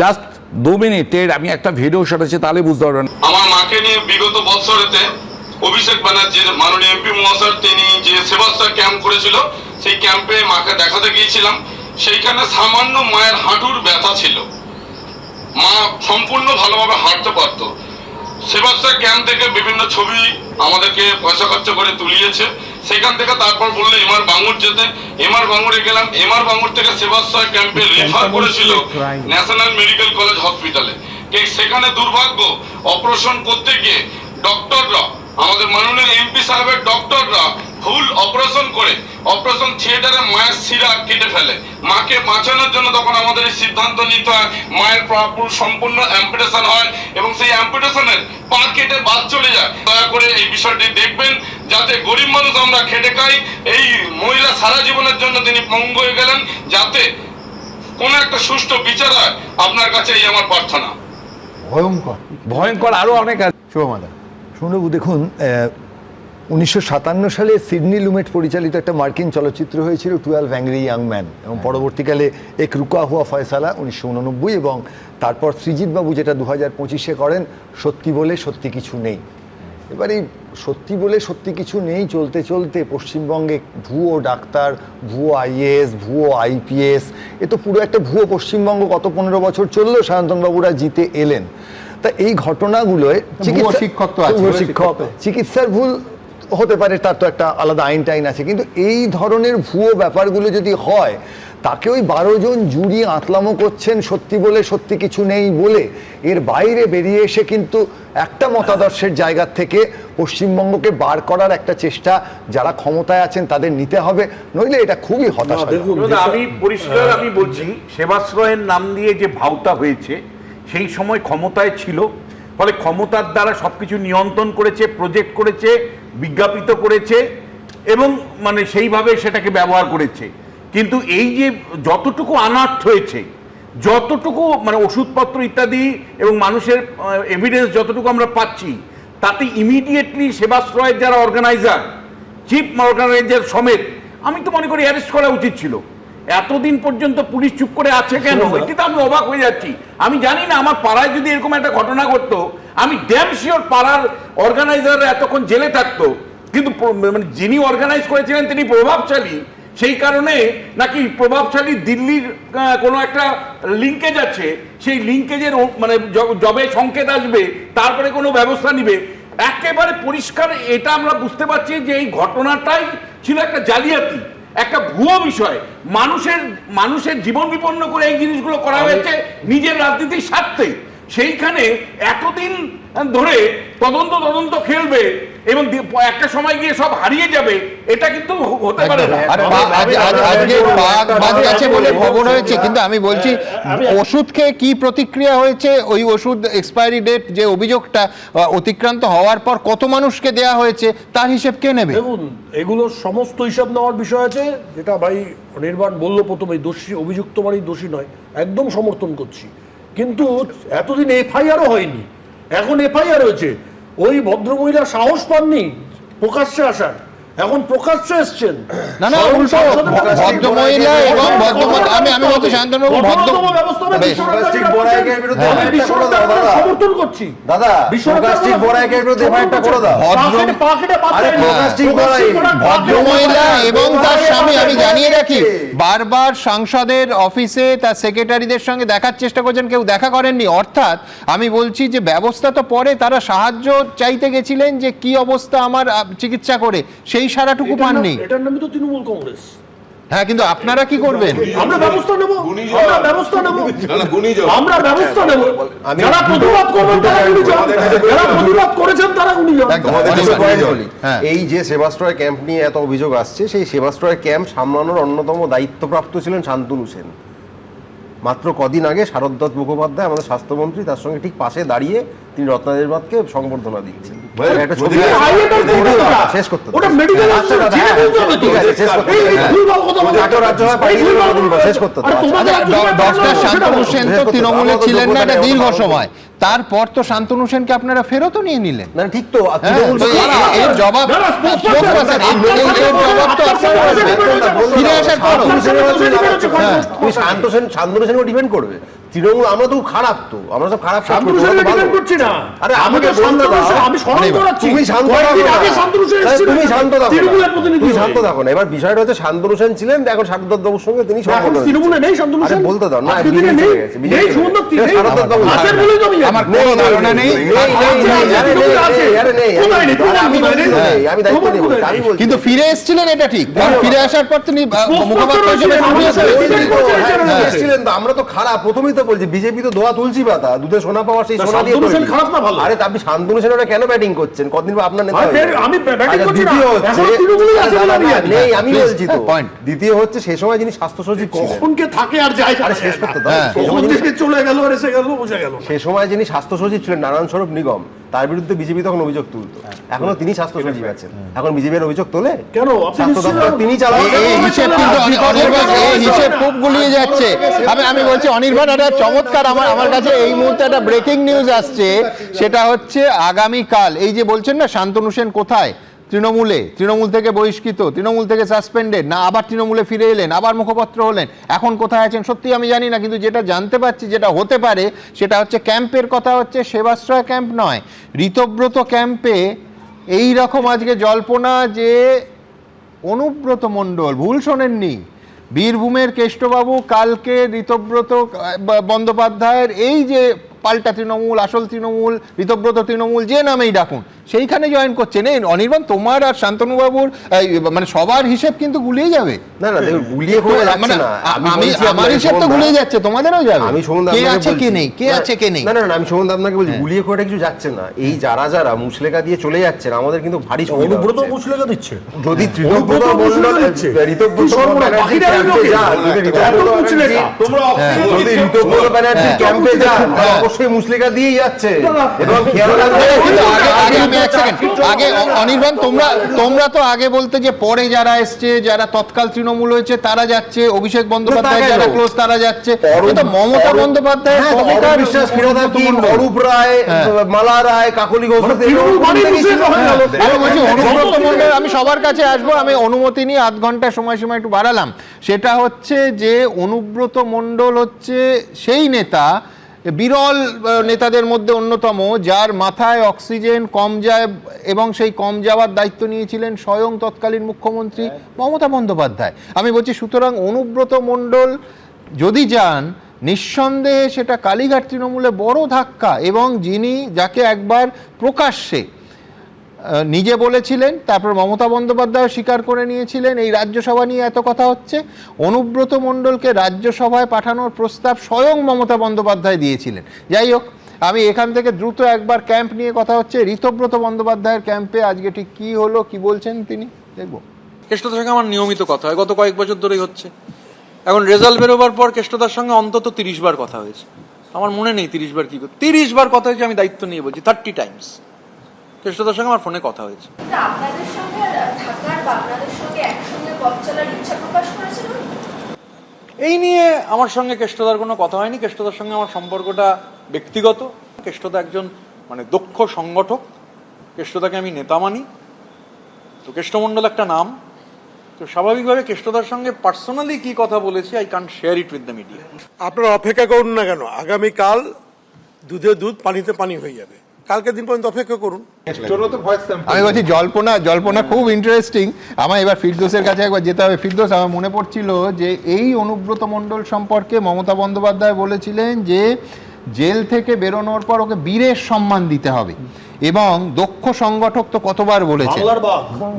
জাস্ট 2 মিনিটের আমি একটা ভিডিও শোনাচ্ছি, তাহলে বুঝতে পারবেন। আমার মাকে নিয়ে বিগত বছরেতে অভিষেক ব্যানার্জির মাননীয় এমপি মহাশয় তিনি যে সেবাশ্রয় ক্যাম্প করেছিল, সেই ক্যাম্পে মাকে দেখাতে গিয়েছিলাম। সেইখানে সামান্য মায়ের হাঁটুর ব্যথা ছিল, মা সম্পূর্ণ ভালোভাবে হাঁটতে পারত। সেবাশ্রয় ক্যাম্প থেকে বিভিন্ন ছবি আমাদেরকে পয়সা খরচা করে তুলিয়েছে। সেখান থেকে তারপর বললো এমআর বাঙুর যেতে, এমআর বাঙুরে গেলাম। এমআর বাঙুর থেকে সেবাশ্রয় ক্যাম্পে রেফার করেছিল ন্যাশনাল মেডিকেল কলেজ হসপিটালে। সেখানে দুর্ভাগ্য, অপারেশন করতে গিয়ে ডক্টররা, আমাদের মাননীয় এমপি সাহেবের ডক্টররা ভুল অপারেশন করে অপারেশন থিয়েটারে মায়ের শিরা কেটে ফেলে। মাকে বাঁচানোর জন্য তখন আমাদের এই সিদ্ধান্ত নিতে হয়, মায়ের পুরো সম্পূর্ণ অ্যাম্পুটেশন হয় এবং সেই অ্যাম্পুটেশনের পা কেটে বাদ চলে যায়। দয়া করে এই বিষয়টি দেখবেন, যাতে গরিব মানুষ আমরা খেটে খাই। এই মহিলা সারা জীবনের জন্য তিনি পঙ্গু হয়ে গেলেন, যাতে কোনো একটা সুষ্ঠু বিচার হয়। আপনার কাছে এই আমার প্রার্থনা। ভয়ঙ্কর আরো অনেক আছে। শুনবাবু, দেখুন, 1957 সালে সিডনি লুমেট পরিচালিত একটা মার্কিন চলচ্চিত্র হয়েছিল 12 অ্যাংরি ইয়াং ম্যান, এবং পরবর্তীকালে এক রুকা হুয়া ফয়সালা 1989, এবং তারপর সৃজিত বাবু যেটা 2025-এ করেন, সত্যি বলে সত্যি কিছু নেই। এবার এই সত্যি বলে সত্যি কিছু নেই চলতে চলতে পশ্চিমবঙ্গে ভুয়ো ডাক্তার, ভুয়ো আইএএস, ভুয়ো আইপিএস, এ তো পুরো একটা ভুয়ো পশ্চিমবঙ্গ। গত 15 বছর চললো, সায়ন্তনবাবুরা জিতে এলেন। তা এই ঘটনাগুলোয় চিকিৎসার ভুল হতে পারে, তার তো একটা আলাদা আইন টাইন আছে, কিন্তু এই ধরনের ভুয়ো ব্যাপারগুলো যদি হয়, তাকে ওই 12 জন জুরি আতলামো করছেন সত্যি বলে সত্যি কিছু নেই বলে, এর বাইরে বেরিয়ে এসে কিন্তু একটা মতাদর্শের জায়গা থেকে পশ্চিমবঙ্গকে বার করার একটা চেষ্টা যারা ক্ষমতায় আছেন তাদের নিতে হবে, নইলে এটা খুবই হতাশা। আমি পরিষ্কার আমি বলছি, সেবাশ্রয়ের নাম দিয়ে যে ভাওতা হয়েছে, সেই সময় ক্ষমতায় ছিল, ফলে ক্ষমতার দ্বারা সবকিছু নিয়ন্ত্রণ করেছে, প্রজেক্ট করেছে, বিজ্ঞাপিত করেছে এবং মানে সেইভাবে সেটাকে ব্যবহার করেছে। কিন্তু এই যে যতটুকু আনার্থ হয়েছে, যতটুকু মানে ওষুধপত্র ইত্যাদি এবং মানুষের এভিডেন্স যতটুকু আমরা পাচ্ছি, তাতে ইমিডিয়েটলি সেবাশ্রয়ের যারা অর্গানাইজার, চিফ অর্গানাইজার সমেত, আমি তো মনে করি অ্যারেস্ট করা উচিত ছিল। এতদিন পর্যন্ত পুলিশ চুপ করে আছে কেন, এটি তো আমি অবাক হয়ে যাচ্ছি। আমি জানি না আমার পাড়ায় যদি এরকম একটা ঘটনা ঘটতো, আমি ড্যাম শিওর পাড়ার অর্গানাইজাররা এতক্ষণ জেলে থাকতো, কিন্তু মানে যিনি অর্গানাইজ করেছিলেন তিনি প্রভাবশালী, সেই কারণে নাকি প্রভাবশালী দিল্লির কোনো একটা লিঙ্কেজ আছে, সেই লিঙ্কেজের মানে যবে সংকেত আসবে তারপরে কোনো ব্যবস্থা নিবে। একেবারে পরিষ্কার এটা আমরা বুঝতে পারছি যে এই ঘটনাটাই ছিল একটা জালিয়াতি, একটা ভুয়ো বিষয়, মানুষের জীবন বিপন্ন করে এই জিনিসগুলো করা হয়েছে নিজের রাজনীতির স্বার্থে। সেইখানে এতদিন ধরে তদন্ত খেলবে এবং একটা সময় গিয়ে সব হারিয়ে যাবে, এটা কিন্তু হতে পারে না। বলে খবর হয়েছে, কিন্তু আমি বলছি ওষুধ খেয়ে কি প্রতিক্রিয়া হয়েছে, ওই ওষুধ এক্সপায়ারি ডেট যে অভিযোগটা অতিক্রান্ত হওয়ার পর কত মানুষকে দেয়া হয়েছে তার হিসেব কে নেবে? দেখুন, এগুলোর সমস্ত হিসাব নেওয়ার বিষয় আছে, যেটা ভাই অনির্বাণ বললো প্রথমে, দোষী অভিযুক্ত মানেই দোষী নয়, একদম সমর্থন করছি। কিন্তু এতদিন এফআইআরও হয়নি, এখন এফআইআর হয়েছে। ওই ভদ্রমহিলা সাহস পাননি প্রকাশ্যে আসার, এখন প্রকাশ্যে এসছেন। না না, উল্টো ভদ্রমহিলা এবং আমি বলতে শান্তনু সমর্থন করছি দাদা, ভদ্রমহিলা এবং তার স্বামী, আমি জানিয়ে রাখি, বারবার সাংসদের অফিসে তার সেক্রেটারিদের সঙ্গে দেখার চেষ্টা করছেন, কেউ দেখা করেননি। অর্থাৎ আমি বলছি যে ব্যবস্থা তো পরে, তারা সাহায্য চাইতে গেছিলেন যে কি অবস্থা আমার চিকিৎসা করে, সেই সারাটুকু পাননি। এটার নামই তো তৃণমূল কংগ্রেস। হ্যাঁ, কিন্তু আপনারা কি করবেন? আমরা ব্যবস্থা নেব, আমরা ব্যবস্থা নেব, আমরা ব্যবস্থা নেব। যারা প্রতিবাদ করবেন তারা গুণীজন, যারা প্রতিবাদ করেছেন তারা গুণীজন। এই যে সেবাশ্রয় ক্যাম্প নিয়ে এত অভিযোগ আসছে, সেই সেবাশ্রয় ক্যাম্প সামলানোর অন্যতম দায়িত্বপ্রাপ্ত ছিলেন শান্তনু সেন। মাত্র কদিন আগে শারদ দত্ত মুখোপাধ্যায় আমাদের স্বাস্থ্যমন্ত্রী, তার সঙ্গে ঠিক পাশে দাঁড়িয়ে তিনি রত্নাদেবকে সংবর্ধনা দিচ্ছেন। শেষ করতে শান্তনু সেন তো তৃণমূলে ছিলেন না দীর্ঘ সময়, তারপর তো শান্তনু সেনকে আপনারা ফেরতও নিয়ে নিলেন। না ঠিক তো, এর জবাব ফিরে আসার পর শান্তনু সেনকে ডিপেন্ড করবে তৃণমূল। আমরা তো খারাপ, তো আমরা সব খারাপ করছি না। আরে আমাকে আমি স্মরণ করাচ্ছি, তুমি শান্ত থাকো না। এবার বিষয়টা হচ্ছে শান্তনু সেন ছিলেন, এখন শারদ দত্ত বাবুর সঙ্গে তিনি তৃণমূলে নেই। শান্তনু সেন বলতে দাও না, আমার কোনো ধারণা নেই, কিন্তু ফিরে এসেছিলেন এটা ঠিক। ফিরে আসার পর তিনি মুখপাত্র এসেছিলেন। তো আমরা তো খারাপ, প্রথমেই তো বলছি বিজেপি তো দোয়া তুলসী পাতা, দুধে সোনা পাওয়ার সেই সোনা দিয়ে খারাপ না ভালো। আরে আপনি শান্তনু সেন কেন ব্যাটিং করছেন? কতদিন আপনার নেতা আমি ব্যাটিং করছি না, নেই আমি বলছি তো। দ্বিতীয় হচ্ছে সেই সময় যিনি স্বাস্থ্য সচিব কখনকে থাকে আর যায়, আরে শেষ করতে দাও, চলে গেল আর এসে গেল, বোঝা গেল। সেই সময় যিনি স্বাস্থ্য সচিব ছিলেন নারায়ণ স্বরূপ নিগম, তার বিরুদ্ধে বিজেপি তখন অভিযোগ তুলতো। এখনো তিনি স্বাস্থ্য সচিব আছেন, এখন বিজেপির অভিযোগ তোলে কেন? স্বাস্থ্য দপ্তর তিনি চালাচ্ছেন। হিসেব খুব গুলিয়ে যাচ্ছে। আমি বলছি অনির্বাণ, একটা চমৎকার আমার কাছে এই মুহূর্তে একটা ব্রেকিং নিউজ আসছে, সেটা হচ্ছে আগামীকাল এই যে বলছেন না শান্তনু সেন কোথায়, তৃণমূল থেকে বহিষ্কৃত, তৃণমূল থেকে সাসপেন্ডেড, না আবার তৃণমূলে ফিরে এলেন, আবার মুখপাত্র হলেন, এখন কোথায় আছেন সত্যি আমি জানি না। কিন্তু যেটা জানতে পারছি, যেটা হতে পারে সেটা হচ্ছে ক্যাম্পের কথা হচ্ছে, সেবাশ্রয় ক্যাম্প নয়, ঋতব্রত ক্যাম্পে এই রকম আজকে জল্পনা যে অনুব্রত মণ্ডল, ভুল শোনেননি, বীরভূমের কেষ্টবাবু কালকে ঋতব্রত বন্দ্যোপাধ্যায়ের এই যে পাল্টা তৃণমূল, আসল তৃণমূল, ঋতব্রত তৃণমূল, যে নামেই ডাকুন, সেইখানে জয়েন করছেন। এই অনির্বাণ, তোমার আর শান্তনুবাবুর মানে সবার হিসেব কিন্তু গুলিয়ে যাবে। না না, দেখুন গুলিয়ে করে যাচ্ছে না, আমার হিসেব তো গুলিয়ে যাচ্ছে, তোমাদেরও যাবে। আমি কে আছে কে নেই, কে আছে কে নেই। না না, আমি সুমন্ত আপনাকে বলছি গুলিয়ে করে কিছু যাচ্ছে না। এই যারা মুসলেখা দিয়ে চলে যাচ্ছেন, আমাদের কিন্তু ভারী অনুব্রত মুসলেখা দিচ্ছে। যদি ঋতব্রত ব্যানার্জি ক্যাম্পে যান, অবশ্যই মুসলেখা দিয়েই যাচ্ছে। এবং এক সেকেন্ড আগে অনির্বাণ, তোমরা তো আগে বলতে যে পরে যারা এসছে, যারা তৎকাল তৃণমূল হয়েছে তারা যাচ্ছে, অভিষেক বন্দ্যোপাধ্যায় যারা ক্লোজ তারা যাচ্ছে, কিন্তু মমতা বন্দ্যোপাধ্যায়, বিশ্বাস, ফিরোজ হাকিম, অরূপ রায়, মালা রায়, কাকলি ঘোষ, আমি সবার কাছে আসবো, আমি অনুমতি নিয়ে আধ ঘন্টা সময়সীমা একটু বাড়ালাম। সেটা হচ্ছে যে অনুব্রত মণ্ডল হচ্ছে সেই নেতা, বিরল নেতাদের মধ্যে অন্যতম, যার মাথায় অক্সিজেন কম যায় এবং সেই কম যাওয়ার দায়িত্ব নিয়েছিলেন স্বয়ং তৎকালীন মুখ্যমন্ত্রী মমতা বন্দ্যোপাধ্যায়। আমি বলছি সুতরাং অনুব্রত মণ্ডল যদি যান, নিঃসন্দেহে সেটা কালীঘাট তৃণমূলে বড় ধাক্কা, এবং যাকে একবার প্রকাশ্যে নিজে বলেছিলেন, তারপর মমতা বন্দ্যোপাধ্যায় স্বীকার করে নিয়েছিলেন, এই রাজ্যসভা নিয়ে এত কথা হচ্ছে, অনুব্রত মণ্ডলকে রাজ্যসভায় পাঠানোর প্রস্তাব স্বয়ং মমতা বন্দ্যোপাধ্যায় দিয়েছিলেন। যাই হোক, আমি এখান থেকে দ্রুত একবার ক্যাম্প নিয়ে কথা হচ্ছে, ঋতব্রত বন্দ্যোপাধ্যায়ের ক্যাম্পে আজকে ঠিক কি হলো, কি বলছেন তিনি, দেখবো। কেষ্টদার সঙ্গে আমার নিয়মিত কথা হয়, গত কয়েক বছর ধরেই হচ্ছে। এখন রেজাল্ট বেরোবার পর কেষ্টদার সঙ্গে অন্তত 30 বার কথা হয়েছে। আমার মনে নেই 30 বার কি, 30 বার কথা হয়েছে, আমি দায়িত্ব নিয়ে বলছি, 30 টাইমস কেষ্টদার সঙ্গে আমার ফোনে কথা হয়েছে। এই নিয়ে আমার সঙ্গে কেষ্টদার কোনো কথা হয়নি। কেষ্টদার সঙ্গে আমার সম্পর্কটা ব্যক্তিগত। কেষ্টদা একজন দক্ষ সংগঠক, কেষ্টদাকে আমি নেতা মানি। তো কেষ্টমণ্ডল একটা নাম, তো স্বাভাবিকভাবে কেষ্টদার সঙ্গে পার্সোনালি কি কথা বলেছি, I can't share it with the media. আপনারা অপেক্ষা করুন না কেন, আগামীকাল দুধে দুধ পানিতে পানি হয়ে যাবে, কালকে দিন পর্যন্ত অপেক্ষা করুন। আমি বলছি জল্পনা খুব ইন্টারেস্টিং। আমার এবার ফিরদৌসের কাছে একবার যেতে হবে। ফিরদৌস, আমার মনে পড়ছিল যে এই অনুব্রত মণ্ডল সম্পর্কে মমতা বন্দ্যোপাধ্যায় বলেছিলেন যে জেল থেকে বেরোনোর পর ওকে বীরের সম্মান দিতে হবে, এবং দক্ষ সংগঠক তো কতবার বলেছেন,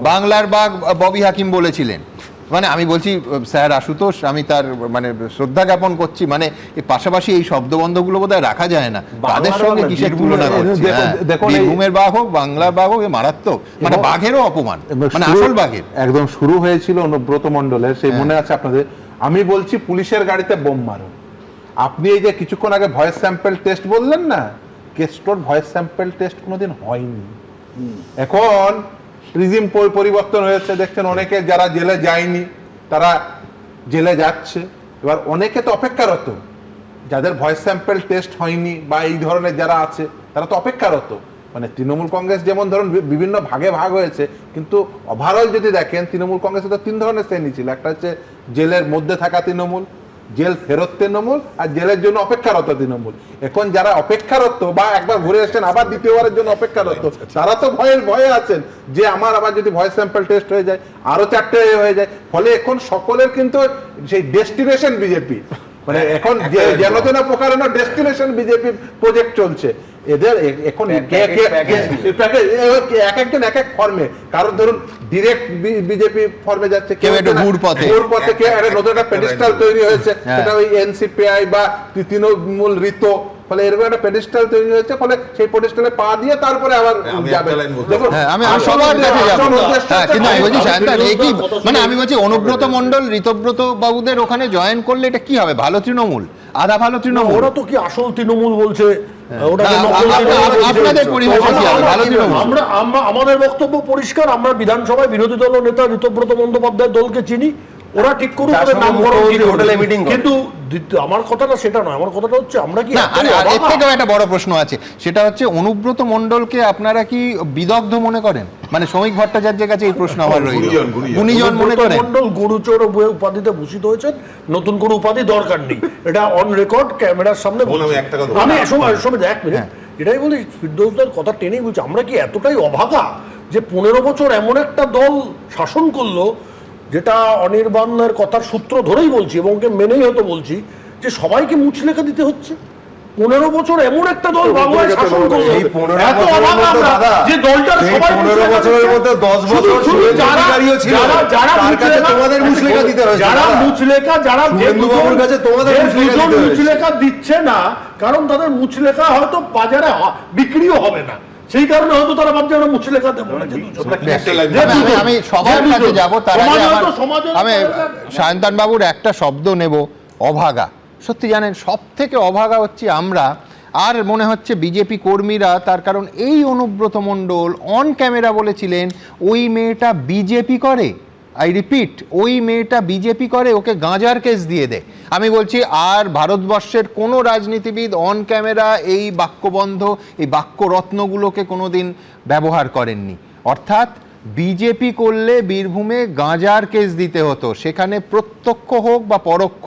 বাংলার বাঘ ববি হাকিম বলেছিলেন। আমি বলছি স্যার আশুতোষ, আমি তার শ্রদ্ধা জ্ঞাপন করছি, পাশাপাশি এই শব্দবন্ধগুলো বোধহয় রাখা যায় না, তাদের সঙ্গে কিসের তুলনা করছি? বীরভূমের বাঘ হোক, বাংলার বাঘ হোক, মারাত্মক, বাঘেরও অপমান, আসল বাঘের। একদম শুরু হয়েছিল অনুব্রত মণ্ডলের, সেই মনে আছে আপনাদের, আমি বলছি পুলিশের গাড়িতে বোম মারো। আপনি এই যে কিছুক্ষণ আগে ভয়েস স্যাম্পল টেস্ট বললেন না, কেস্টোর ভয়েস স্যাম্পল টেস্ট কোনোদিন হয়নি। এখন রিজিম পরিবর্তন হয়েছে, দেখছেন অনেকে যারা জেলে যায়নি তারা জেলে যাচ্ছে। এবার অনেকে তো অপেক্ষারত, যাদের ভয়েস স্যাম্পল টেস্ট হয়নি বা এই ধরনের যারা আছে তারা তো অপেক্ষারত। তৃণমূল কংগ্রেস যেমন ধরুন বিভিন্ন ভাগে ভাগ হয়েছে, কিন্তু ওভারঅল যদি দেখেন তৃণমূল কংগ্রেসে তো 3 ধরনের শ্রেণী ছিল। একটা হচ্ছে জেলের মধ্যে থাকা তৃণমূল, জেল ফেরত তৃণমূল, আর জেলের জন্য অপেক্ষারত তৃণমূল। এখন যারা অপেক্ষারত বা একবার ঘুরে এসেছেন আবার দ্বিতীয়বারের জন্য অপেক্ষারত, তারা তো ভয়ে আছেন যে আমার আবার যদি ভয়েস স্যাম্পল টেস্ট হয়ে যায়, আরো 4টে হয়ে যায়। ফলে এখন সকলের কিন্তু সেই ডেস্টিনেশন বিজেপি, এখন যেন প্রকারণ ডেস্টিনেশন বিজেপি প্রজেক্ট চলছে এদের। এখন এক একজন এক এক ফর্মে, কারণ ধরুন ডিরেক্ট বিজেপি ফর্মে যাচ্ছে, কেউ ঘুর পথে, নতুন একটা পেডিস্টাল তৈরি হয়েছে, সেটা ওই এনসিপিআই বা তৃণমূল ঋত। ফলে এরকম একটা পেডিস্টাল তৈরি হয়েছে, ফলে সেই পেডিস্টালে পা দিয়ে তারপরে আবার যাবে। আমি বলছি অনুব্রত মণ্ডল ঋতব্রত বাবুদের ওখানে জয়েন করলে এটা কি হবে? ভালো তৃণমূল, আধা ভালো তৃণমূল। ওরা তো কি আসল তৃণমূল বলছে? আমাদের বক্তব্য পরিষ্কার, আমরা বিধানসভায় বিরোধী দল নেতা ঋতব্রত বন্দ্যোপাধ্যায় দলকে চিনি, ওরা ঠিক করুক কিন্তু আমার কথাটা সেটা নয়। আমার কথাটা হচ্ছে আমরা কি এর থেকেও একটা বড় প্রশ্ন আছে, সেটা হচ্ছে অনুব্রত মণ্ডলকে আপনারা কি বিদগ্ধ মনে করেন? শ্রমিক ভট্টাচার্যের কাছে এই প্রশ্ন আমার রইল, গুণীজন মনে করেন? মণ্ডল গুরুচর উপাধিতে ভূষিত হয়েছেন, নতুন কোনো উপাধি দরকার নেই, এটা অন রেকর্ড ক্যামেরার সামনে। আমি সময় 1 মিনিট এটাই বলি, ফিরদৌসদার কথা টেনেই বলছি, আমরা কি এতটাই অভাগা যে 15 বছর এমন একটা দল শাসন করলো, যেটা অনির্বাণের কথার সূত্র ধরেই বলছি এবং ওকে মেনেই হয়তো বলছি, যে সবাইকে মুচলেখা দিতে হচ্ছে। 15 বছর এমন একটা দল বাংলায় শাসন করলো, এত অভাগা আমরা যে দলটার সবাই 15 বছরের মধ্যে 10 বছর সুবিধাকারীও ছিল, যারা তোমাদের মুচলেখা দিতে হয়েছে, যারা মুচলেখা, যারা বাবুর কাছে তোমাদের মুচলেখা দিচ্ছে না, কারণ তাদের মুচলেখা হয়তো বাজারে বিক্রিও হবে না, সেই কারণে হয়তো তারা ভাবছে আমরা মুচলেখা দেবো না। আমি সবার কাছে যাবো, তার আগে আমি সায়ন্তন বাবুর একটা শব্দ নেব, অভাগা। সত্যি জানেন সব থেকে অভাগা হচ্ছি আমরা। আর মনে হচ্ছে বিজেপি কর্মীরা, তার কারণ এই অনুব্রত মণ্ডল অন ক্যামেরা বলেছিলেন ওই মেয়েটা বিজেপি করে, আই রিপিট, ওই মেয়েটা বিজেপি করে, ওকে গাঁজার কেস দিয়ে দে। আমি বলছি আর ভারতবর্ষের কোনো রাজনীতিবিদ অন ক্যামেরা এই বাক্যবন্ধ, এই বাক্যরত্নগুলোকে কোনোদিন ব্যবহার করেননি। অর্থাৎ বিজেপি করলে বীরভূমে গাঁজার কেস দিতে হতো, সেখানে প্রত্যক্ষ হোক বা পরোক্ষ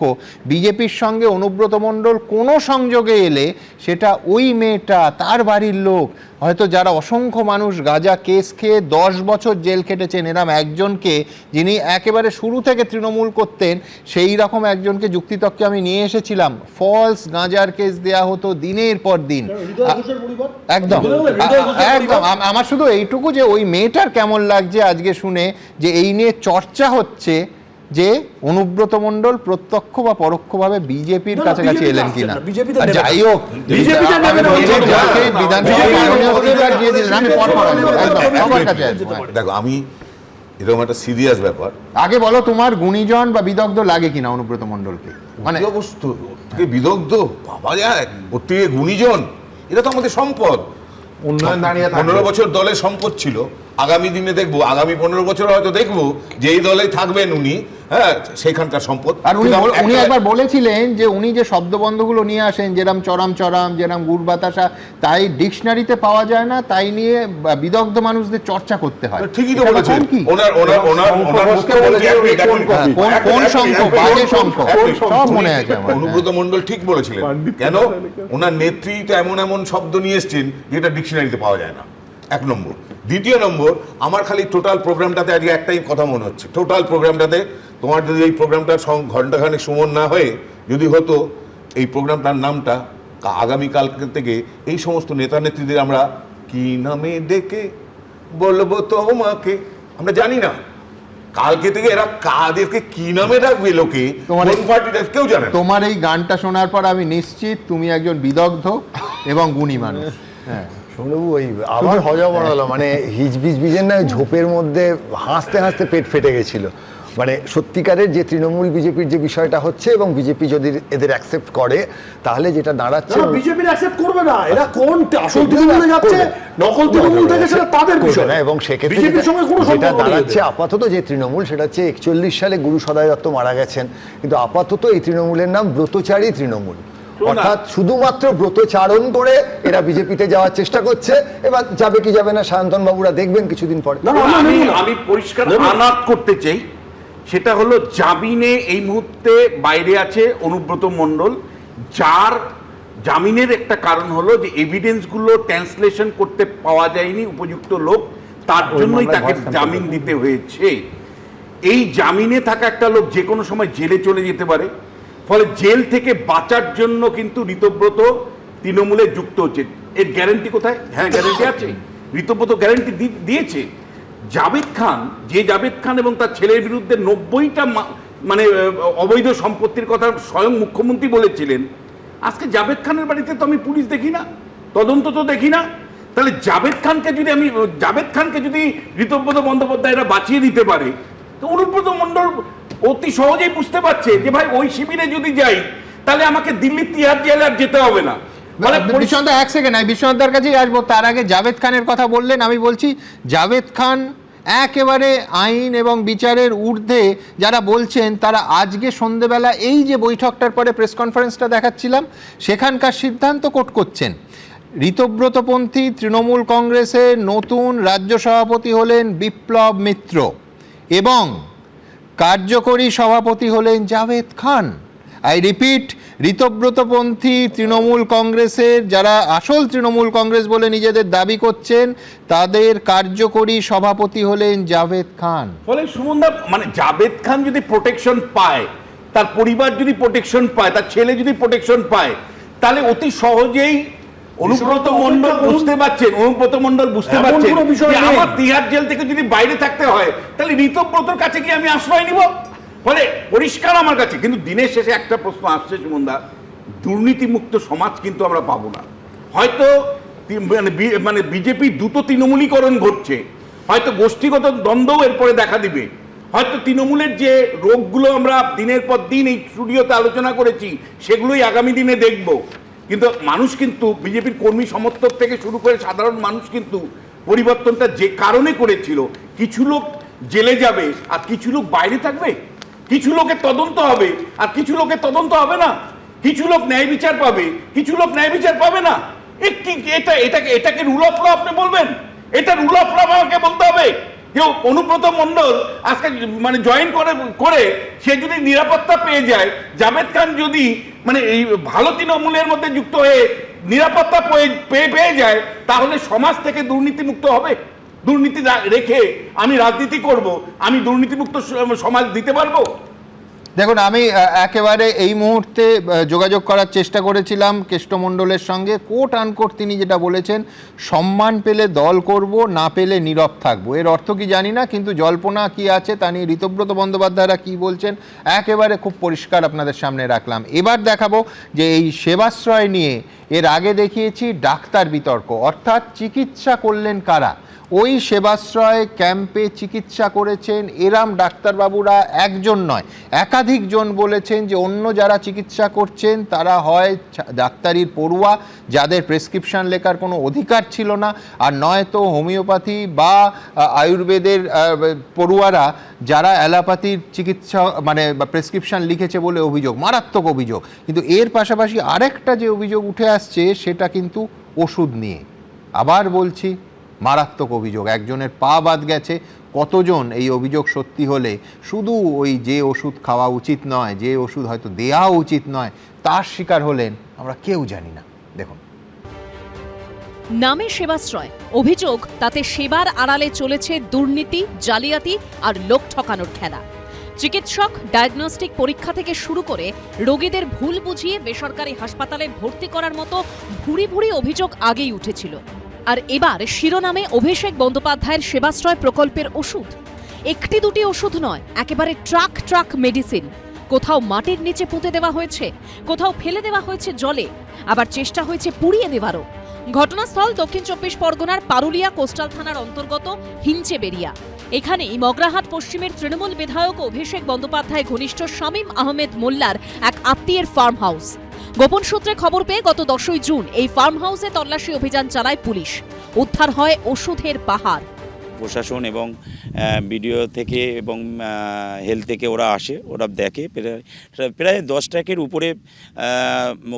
বিজেপির সঙ্গে অনুব্রত মণ্ডল কোনো সংযোগে এলে সেটা ওই মেয়েটা, তার বাড়ির লোক, হয়তো যারা অসংখ্য মানুষ গাঁজা কেস খেয়ে 10 বছর জেল খেটেছেন, এরম একজনকে, যিনি একেবারে শুরু থেকে তৃণমূল করতেন, সেই রকম একজনকে যুক্তিতর্কে আমি নিয়ে এসেছিলাম। ফলস গাঁজার কেস দেয়া হতো দিনের পর দিন। একদম একদম। আমার শুধু এইটুকু যে ওই মেয়েটার কেমন লাগছে আজকে শুনে যে এই নিয়ে চর্চা হচ্ছে যে অনুব্রত মণ্ডল প্রত্যক্ষ বা পরোক্ষভাবে বিজেপির কাছাকাছি এলেন কিনা। যাই হোক, দেখো আমি এরকম একটা সিরিয়াস ব্যাপার, আগে বলো তোমার গুণীজন বা বিদগ্ধ লাগে কিনা অনুব্রত মণ্ডলকে? মানে অবস্থ বিদগ্ধ পাওয়া যায়, ওর থেকে গুণীজন, এটা তো আমাদের সম্পদ। উন্নয়ন দাঁড়িয়ে 15 বছর দলের সম্পদ ছিল, আগামী দিনে দেখবো, আগামী 15 বছর হয়তো দেখবো যে এই দলেই থাকবেন উনি, হ্যাঁ, সেখানকার সম্পদ। আর উনি একবার বলেছিলেন যে উনি যে শব্দবন্ধগুলো নিয়ে আসেন, যেরম চরম চরম, যেরম গুড় বাতাসা, তাই ডিকশনারিতে পাওয়া যায় না, তাই নিয়ে বিদগ্ধ মানুষদের চর্চা করতে হয়। ঠিকই তো বলেছেন, কোন সংখ্য, বাজে সংখ্য, সব মনে আছে আমার। অনুব্রত মণ্ডল ঠিক বলেছিলেন, কেন ওনার নেতৃত্বে এমন এমন শব্দ নিয়ে এসছেন যেটা ডিকশনারিতে পাওয়া যায় না, 1 নম্বর। দ্বিতীয় নম্বর, আমার খালি টোটাল প্রোগ্রামটাতে আজকে একটাই কথা মনে হচ্ছে, টোটাল প্রোগ্রামটাতে তোমার যদি এই প্রোগ্রামটা ঘন্টাখানেক সুমন না হয়ে যদি হতো, এই প্রোগ্রামটার নামটা আগামীকাল থেকে এই সমস্ত নেতা নেত্রীদের আমরা কি নামে ডেকে বলবো তোমাকে, আমরা জানি না কালকে থেকে এরা কাদেরকে কি নামে ডাকবে লোকে, কেউ জানে। তোমার এই গানটা শোনার পর আমি নিশ্চিত তুমি একজন বিদগ্ধ এবং গুণী মানুষ। হ্যাঁ সৌরভ, ওই আবার হজা বাড়ালো, মানে হিজবিজবিজের না ঝোপের মধ্যে হাসতে হাসতে পেট ফেটে গেছিল। মানে সত্যিকারের যে তৃণমূল বিজেপির যে বিষয়টা হচ্ছে, এবং বিজেপি যদি এদের অ্যাকসেপ্ট করে তাহলে যেটা দাঁড়াচ্ছে, বিজেপি অ্যাকসেপ্ট করবে না, এরা কোন আসল তৃণমূলে যাচ্ছে, নকল তৃণমূল থেকে সেটা তাদের বিষয় না। এবং সেক্ষেত্রে যেটা দাঁড়াচ্ছে আপাতত যে তৃণমূল, সেটা হচ্ছে 41 সালে গুরু সদয় দত্ত মারা গেছেন, কিন্তু আপাতত এই তৃণমূলের নাম ব্রতচারী তৃণমূল। অর্থাৎ শুধুমাত্র ব্রতচারণ করে এরা বিজেপিতে যাওয়ার চেষ্টা করছে। এবার যাবে কি যাবে না সায়ন্তন বাবুরা দেখবেন কিছুদিন পরে। আমি পরিষ্কার আনাত করতে চাই, সেটা হলো জামিনে এই মুহূর্তে বাইরে আছে অনুব্রত মণ্ডল, যার জামিনের একটা কারণ হলো যে এভিডেন্সগুলো ট্রান্সলেশন করতে পাওয়া যায়নি উপযুক্ত লোক, তার জন্যই তাকে জামিন দিতে হয়েছে। এই জামিনে থাকা একটা লোক যে কোনো সময় জেলে চলে যেতে পারে, ফলে জেল থেকে বাঁচার জন্য কিন্তু ঋতব্রত তৃণমূলে যুক্ত হচ্ছে। এর গ্যারান্টি কোথায়? হ্যাঁ, গ্যারান্টি আছে, ঋতব্রত গ্যারান্টি দিয়েছে। জাভেদ খান এবং তার ছেলের বিরুদ্ধে 90টা মানে অবৈধ সম্পত্তির কথা স্বয়ং মুখ্যমন্ত্রী বলেছিলেন। আজকে জাভেদ খানের বাড়িতে তো আমি পুলিশ দেখি না, তদন্ত তো দেখি না। তাহলে জাভেদ খানকে যদি ঋতব্রত বন্দ্যোপাধ্যায়রা বাঁচিয়ে দিতে পারে, তো অনুব্রত মণ্ডল অতি সহজেই বুঝতে পারছে যে ভাই ওই শিবিরে যদি যাই তাহলে আমাকে দিল্লির তিহার জেলে আর যেতে হবে না। বিশ্বনাথ এক সেকেন্ড, আমি বিশ্বনাথদার কাছেই আসবো। তার আগে জাভেদ খানের কথা বললেন, আমি বলছি জাভেদ খান একেবারে আইন এবং বিচারের ঊর্ধ্বে যারা বলছেন, তারা আজকে সন্ধ্যেবেলা এই যে বৈঠকটার পরে প্রেস কনফারেন্সটা দেখাচ্ছিলাম, সেখানকার সিদ্ধান্ত কোট করছেন। ঋতব্রতপন্থী তৃণমূল কংগ্রেসের নতুন রাজ্য সভাপতি হলেন বিপ্লব মিত্র এবং কার্যকরী সভাপতি হলেন জাভেদ খান। আই রিপিট, ঋতব্রতপন্থী তৃণমূল কংগ্রেসের যারা আসল তৃণমূল কংগ্রেস বলে নিজেদের দাবি করছেন, তাদের কার্যকরী সভাপতি হলেন জাভেদ খান। ফলে সুমনদা, মানে জাভেদ খান যদি প্রোটেকশন পায়, তার পরিবার যদি প্রোটেকশন পায়, তার ছেলে যদি প্রোটেকশন পায়, তাহলে অতি সহজেই অনুব্রত মণ্ডল বুঝতে পারছেন যে আমার তিহার জেল থেকে যদি বাইরে থাকতে হয়, তাহলে ঋতব্রতর কাছে গিয়ে আমি আশ্রয় নিব। ফলে পরিষ্কার আমার কাছে। কিন্তু দিনের শেষে একটা প্রশ্ন আসছে সুমনদা, দুর্নীতিমুক্ত সমাজ কিন্তু আমরা পাবো না। হয়তো মানে বিজেপি দ্রুত তৃণমূলীকরণ ঘটছে, হয়তো গোষ্ঠীগত দ্বন্দ্বও এরপরে দেখা দিবে, হয়তো তৃণমূলের যে রোগগুলো আমরা দিনের পর দিন এই স্টুডিওতে আলোচনা করেছি সেগুলোই আগামী দিনে দেখব। কিন্তু মানুষ কিন্তু বিজেপির কর্মী সমর্থক থেকে শুরু করে সাধারণ মানুষ কিন্তু পরিবর্তনটা যে কারণে করেছিল, কিছু লোক জেলে যাবে আর কিছু লোক বাইরে থাকবে, কিছু লোকের তদন্ত হবে আর কিছু লোকের তদন্ত হবে না, কিছু লোক ন্যায় বিচার পাবে, কিছু লোক ন্যায় বিচার পাবে না। এটাকে রুল অফ ল আপনি বলবেন? এটা রুল অফ ল আমাকে বলতে হবে যে অনুব্রত মণ্ডল আজকে মানে জয়েন করে সে যদি নিরাপত্তা পেয়ে যায়, জাভেদ খান যদি মানে এই ভালো তৃণমূলের মধ্যে যুক্ত হয়ে নিরাপত্তা পেয়ে যায়, তাহলে সমাজ থেকে দুর্নীতিমুক্ত হবে। দুর্নীতি রেখে আমি রাজনীতি করব, আমি দুর্নীতিমুক্ত সমাজ দিতে পারবো? দেখুন, আমি একেবারে এই মুহূর্তে যোগাযোগ করার চেষ্টা করেছিলাম কেষ্টমণ্ডলের সঙ্গে। কোট আনকোট তিনি যেটা বলেছেন, সম্মান পেলে দল করব, না পেলে নীরব থাকবো। এর অর্থ কি জানি না, কিন্তু জল্পনা কি আছে তা নিয়ে ঋতব্রত বন্দ্যোপাধ্যায়রা কি বলছেন একেবারে খুব পরিষ্কার আপনাদের সামনে রাখলাম। এবার দেখাবো যে এই সেবাশ্রয় নিয়ে এর আগে দেখিয়েছি ডাক্তার বিতর্ক, অর্থাৎ চিকিৎসা করলেন কারা। ওই সেবাশ্রয় ক্যাম্পে চিকিৎসা করেছেন এরাম ডাক্তারবাবুরা একজন নয়, একাধিক জন বলেছেন যে অন্য যারা চিকিৎসা করছেন তারা হয় ডাক্তারির পড়ুয়া, যাদের প্রেসক্রিপশন লেখার কোনো অধিকার ছিল না, আর নয়তো হোমিওপ্যাথি বা আয়ুর্বেদের পড়ুয়ারা যারা অ্যালোপ্যাথির চিকিৎসা মানে প্রেসক্রিপশন লিখেছে বলে অভিযোগ, মারাত্মক অভিযোগ। কিন্তু এর পাশাপাশি আরেকটা যে অভিযোগ উঠে আসছে সেটা কিন্তু ওষুধ নিয়ে। আবার বলছি, মারাত্মক অভিযোগ, একজনের পা বাদ গেছে। কতজন এই অভিযোগ সত্যি হলে শুধু ওই যে ওষুধ খাওয়া উচিত নয়, যে ওষুধ হয়তো দেওয়া উচিত নয়, তার শিকার হলেন আমরা কেউ জানি না। দেখুন, নামে সেবাশ্রয়, অভিযোগ তাতে সেবার আড়ালে চলেছে দুর্নীতি, জালিয়াতি আর লোক ঠকানোর খেলা। চিকিৎসক ডায়াগনস্টিক পরীক্ষা থেকে শুরু করে রোগীদের ভুল বুঝিয়ে বেসরকারি হাসপাতালে ভর্তি করার মতো ভুরি ভুরি অভিযোগ আগেই উঠেছিল। আর এবার শিরোনামে অভিষেক বন্দ্যোপাধ্যায়ের সেবাশ্রয় প্রকল্পের ওষুধ। একটি দুটি ওষুধ নয়, একেবারে ট্রাক ট্রাক মেডিসিন। কোথাও মাটির নিচে পুঁতে দেওয়া হয়েছে, কোথাও ফেলে দেওয়া হয়েছে জলে, আবার চেষ্টা হয়েছে পুড়িয়ে দেওয়ারও। ঘটনাস্থল দক্ষিণ 24 পরগনার পারুলিয়া কোস্টাল থানার অন্তর্গত হিঞ্চেবেরিয়া। এখানেই মগরাহাট পশ্চিমের তৃণমূল বিধায়ক অভিষেক বন্দ্যোপাধ্যায় ঘনিষ্ঠ শামীম আহমেদ মোল্লার এক আত্মীয়ের ফার্ম হাউস। গোপন সূত্রে খবর পেয়ে গত 10ই জুন এই ফার্ম হাউসে তল্লাশি অভিযান চালায় পুলিশ। উদ্ধার হয় ওষুধের পাহাড়। প্রশাসন এবং বিডিও থেকে এবং হেলথ থেকে ওরা আসে, ওরা দেখে প্রায় 10 ট্রাকের উপরে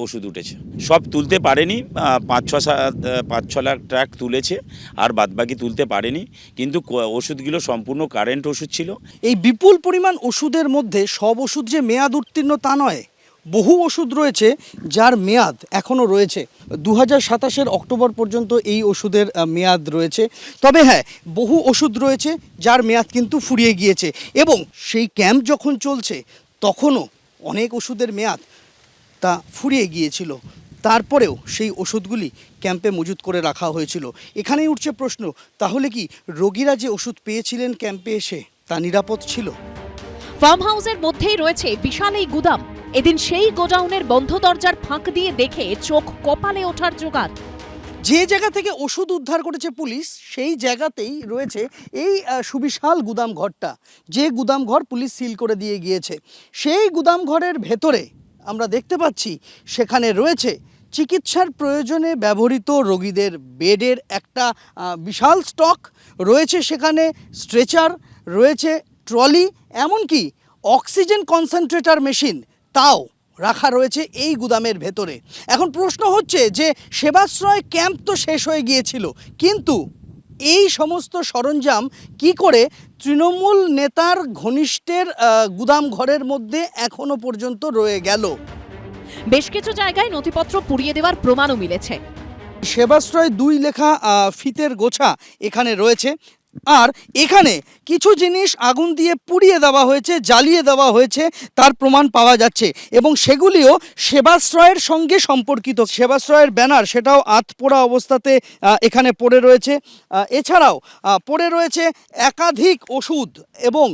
ওষুধ উঠেছে। সব তুলতে পারেনি, 5-6 লাখ ট্রাক তুলেছে, আর বাদবাকি তুলতে পারেনি। কিন্তু ওষুধগুলো সম্পূর্ণ কারেন্ট ওষুধ ছিল। এই বিপুল পরিমাণ ওষুধের মধ্যে সব ওষুধ যে মেয়াদ উত্তীর্ণ তা নয়, বহু ওষুধ রয়েছে যার মেয়াদ এখনও রয়েছে। 2027 অক্টোবর পর্যন্ত এই ওষুধের মেয়াদ রয়েছে। তবে হ্যাঁ, বহু ওষুধ রয়েছে যার মেয়াদ কিন্তু ফুরিয়ে গিয়েছে, এবং সেই ক্যাম্প যখন চলছে তখনও অনেক ওষুধের মেয়াদ তা ফুরিয়ে গিয়েছিল। তারপরেও সেই ওষুধগুলি ক্যাম্পে মজুত করে রাখা হয়েছিল। এখানেই উঠছে প্রশ্ন, তাহলে কি রোগীরা যে ওষুধ পেয়েছিলেন ক্যাম্পে এসে তা নিরাপদ ছিল? ফার্ম হাউসের মধ্যেই রয়েছে বিশাল এই গুদাম। এদিন সেই গোডাউনের বন্ধ দরজার ফাঁক দিয়ে দেখে চোখ কপালে ওঠার জোগাড়। যে জায়গা থেকে ওষুধ উদ্ধার করেছে পুলিশ, সেই জায়গাতেই রয়েছে এই সুবিশাল গুদাম ঘরটা, যে গুদাম ঘর পুলিশ সিল করে দিয়ে গিয়েছে। সেই গুদাম ঘরের ভেতরে আমরা দেখতে পাচ্ছি সেখানে রয়েছে চিকিৎসার প্রয়োজনে ব্যবহৃত রোগীদের বেডের একটা বিশাল স্টক রয়েছে। সেখানে স্ট্রেচার রয়েছে, ট্রলি, এমনকি অক্সিজেন কনসেন্ট্রেটর মেশিন তাও রাখা রয়েছে এই গুদামের ভেতরে। এখন প্রশ্ন হচ্ছে যে সেবাশ্রয় ক্যাম্প তো শেষ হয়ে গিয়েছিল, কিন্তু এই সমস্ত সরঞ্জাম কি করে তৃণমূল নেতার ঘনিষ্ঠের গুদাম ঘরের মধ্যে এখনো পর্যন্ত রয়ে গেল? বেশ কিছু জায়গায় নথিপত্র পুড়িয়ে দেওয়ার প্রমাণও মিলেছে। সেবাশ্রয় 2 লেখা ফিতের গোছা এখানে রয়েছে, আর এখানে কিছু জিনিস আগুন দিয়ে পুড়িয়ে দেওয়া হয়েছে, জ্বালিয়ে দেওয়া হয়েছে, তার প্রমাণ পাওয়া যাচ্ছে, এবং সেগুলিও সেবাশ্রয়ের সঙ্গে সম্পর্কিত। সেবাশ্রয়ের ব্যানার সেটাও আধপোড়া অবস্থাতে এখানে পড়ে রয়েছে। এছাড়াও পড়ে রয়েছে একাধিক ওষুধ, এবং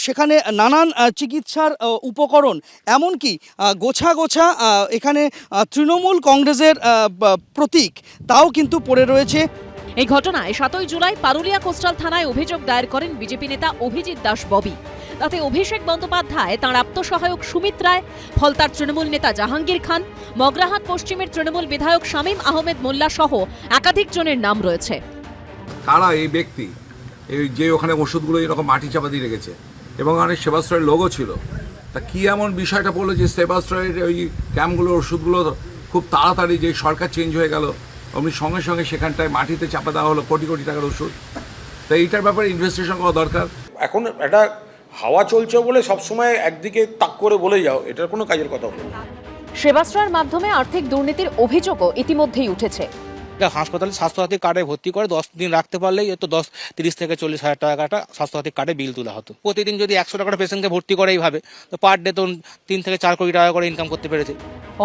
সেখানে নানান চিকিৎসার উপকরণ, এমনকি গোছা গোছা এখানে তৃণমূল কংগ্রেসের প্রতীক তাও কিন্তু পড়ে রয়েছে। এই ঘটনায় 7ই জুলাই পারুলিয়া কোস্টাল থানায় অভিযোগ দায়ের করেন বিজেপি নেতা অভিজিৎ দাস ববি। তাতে অভিষেক বন্দ্যোপাধ্যায় তাঁর আত্মসহায়ক সুমিত রায়, ফলতার তৃণমূল নেতা জাহাঙ্গীর খান, মগরাহাট পশ্চিমের তৃণমূল বিধায়ক শামীম আহমেদ মোল্লা সহ একাধিক জনের নাম রয়েছে। কারা এই ব্যক্তি, এই যে ওখানে ওষুধগুলো এরকম মাটি চাপা দিয়ে রেখেছে এবং অনেক সেবাশ্রয়ের লোগো ছিল, তা কি এমন বিষয়টা বললো যে সেবাশ্রয়ের ওই ক্যাম্পগুলোর ওষুধগুলো খুব তাড়াতাড়ি, যে সরকার চেঞ্জ হয়ে গেল অমনি সঙ্গে সঙ্গে সেখানটায় মাটিতে চাপা দেওয়া হলো কোটি কোটি টাকার ওষুধ। তো এইটার ব্যাপারে ইনভেস্টিগেশন করা দরকার। এখন একটা হাওয়া চলছে বলে সবসময় একদিকে তাক করে বলে যাও, এটার কোনো কাজের কথা হলো না। সেবাশ্রয়ের মাধ্যমে আর্থিক দুর্নীতির অভিযোগও ইতিমধ্যেই উঠেছে। হাসপাতালে স্বাস্থ্যসাথী কার্ডে ভর্তি করে 10 দিন রাখতে পারলেই তো 30 থেকে 40 হাজার টাকাটা স্বাস্থ্যসাথী কার্ডে বিল তোলা হতো। প্রতিদিন যদি 100 টাকাটা পেশেন্টকে ভর্তি করে এইভাবে, তো পার ডে তো 3 থেকে 4 কোটি টাকা করে ইনকাম করতে পেরেছে।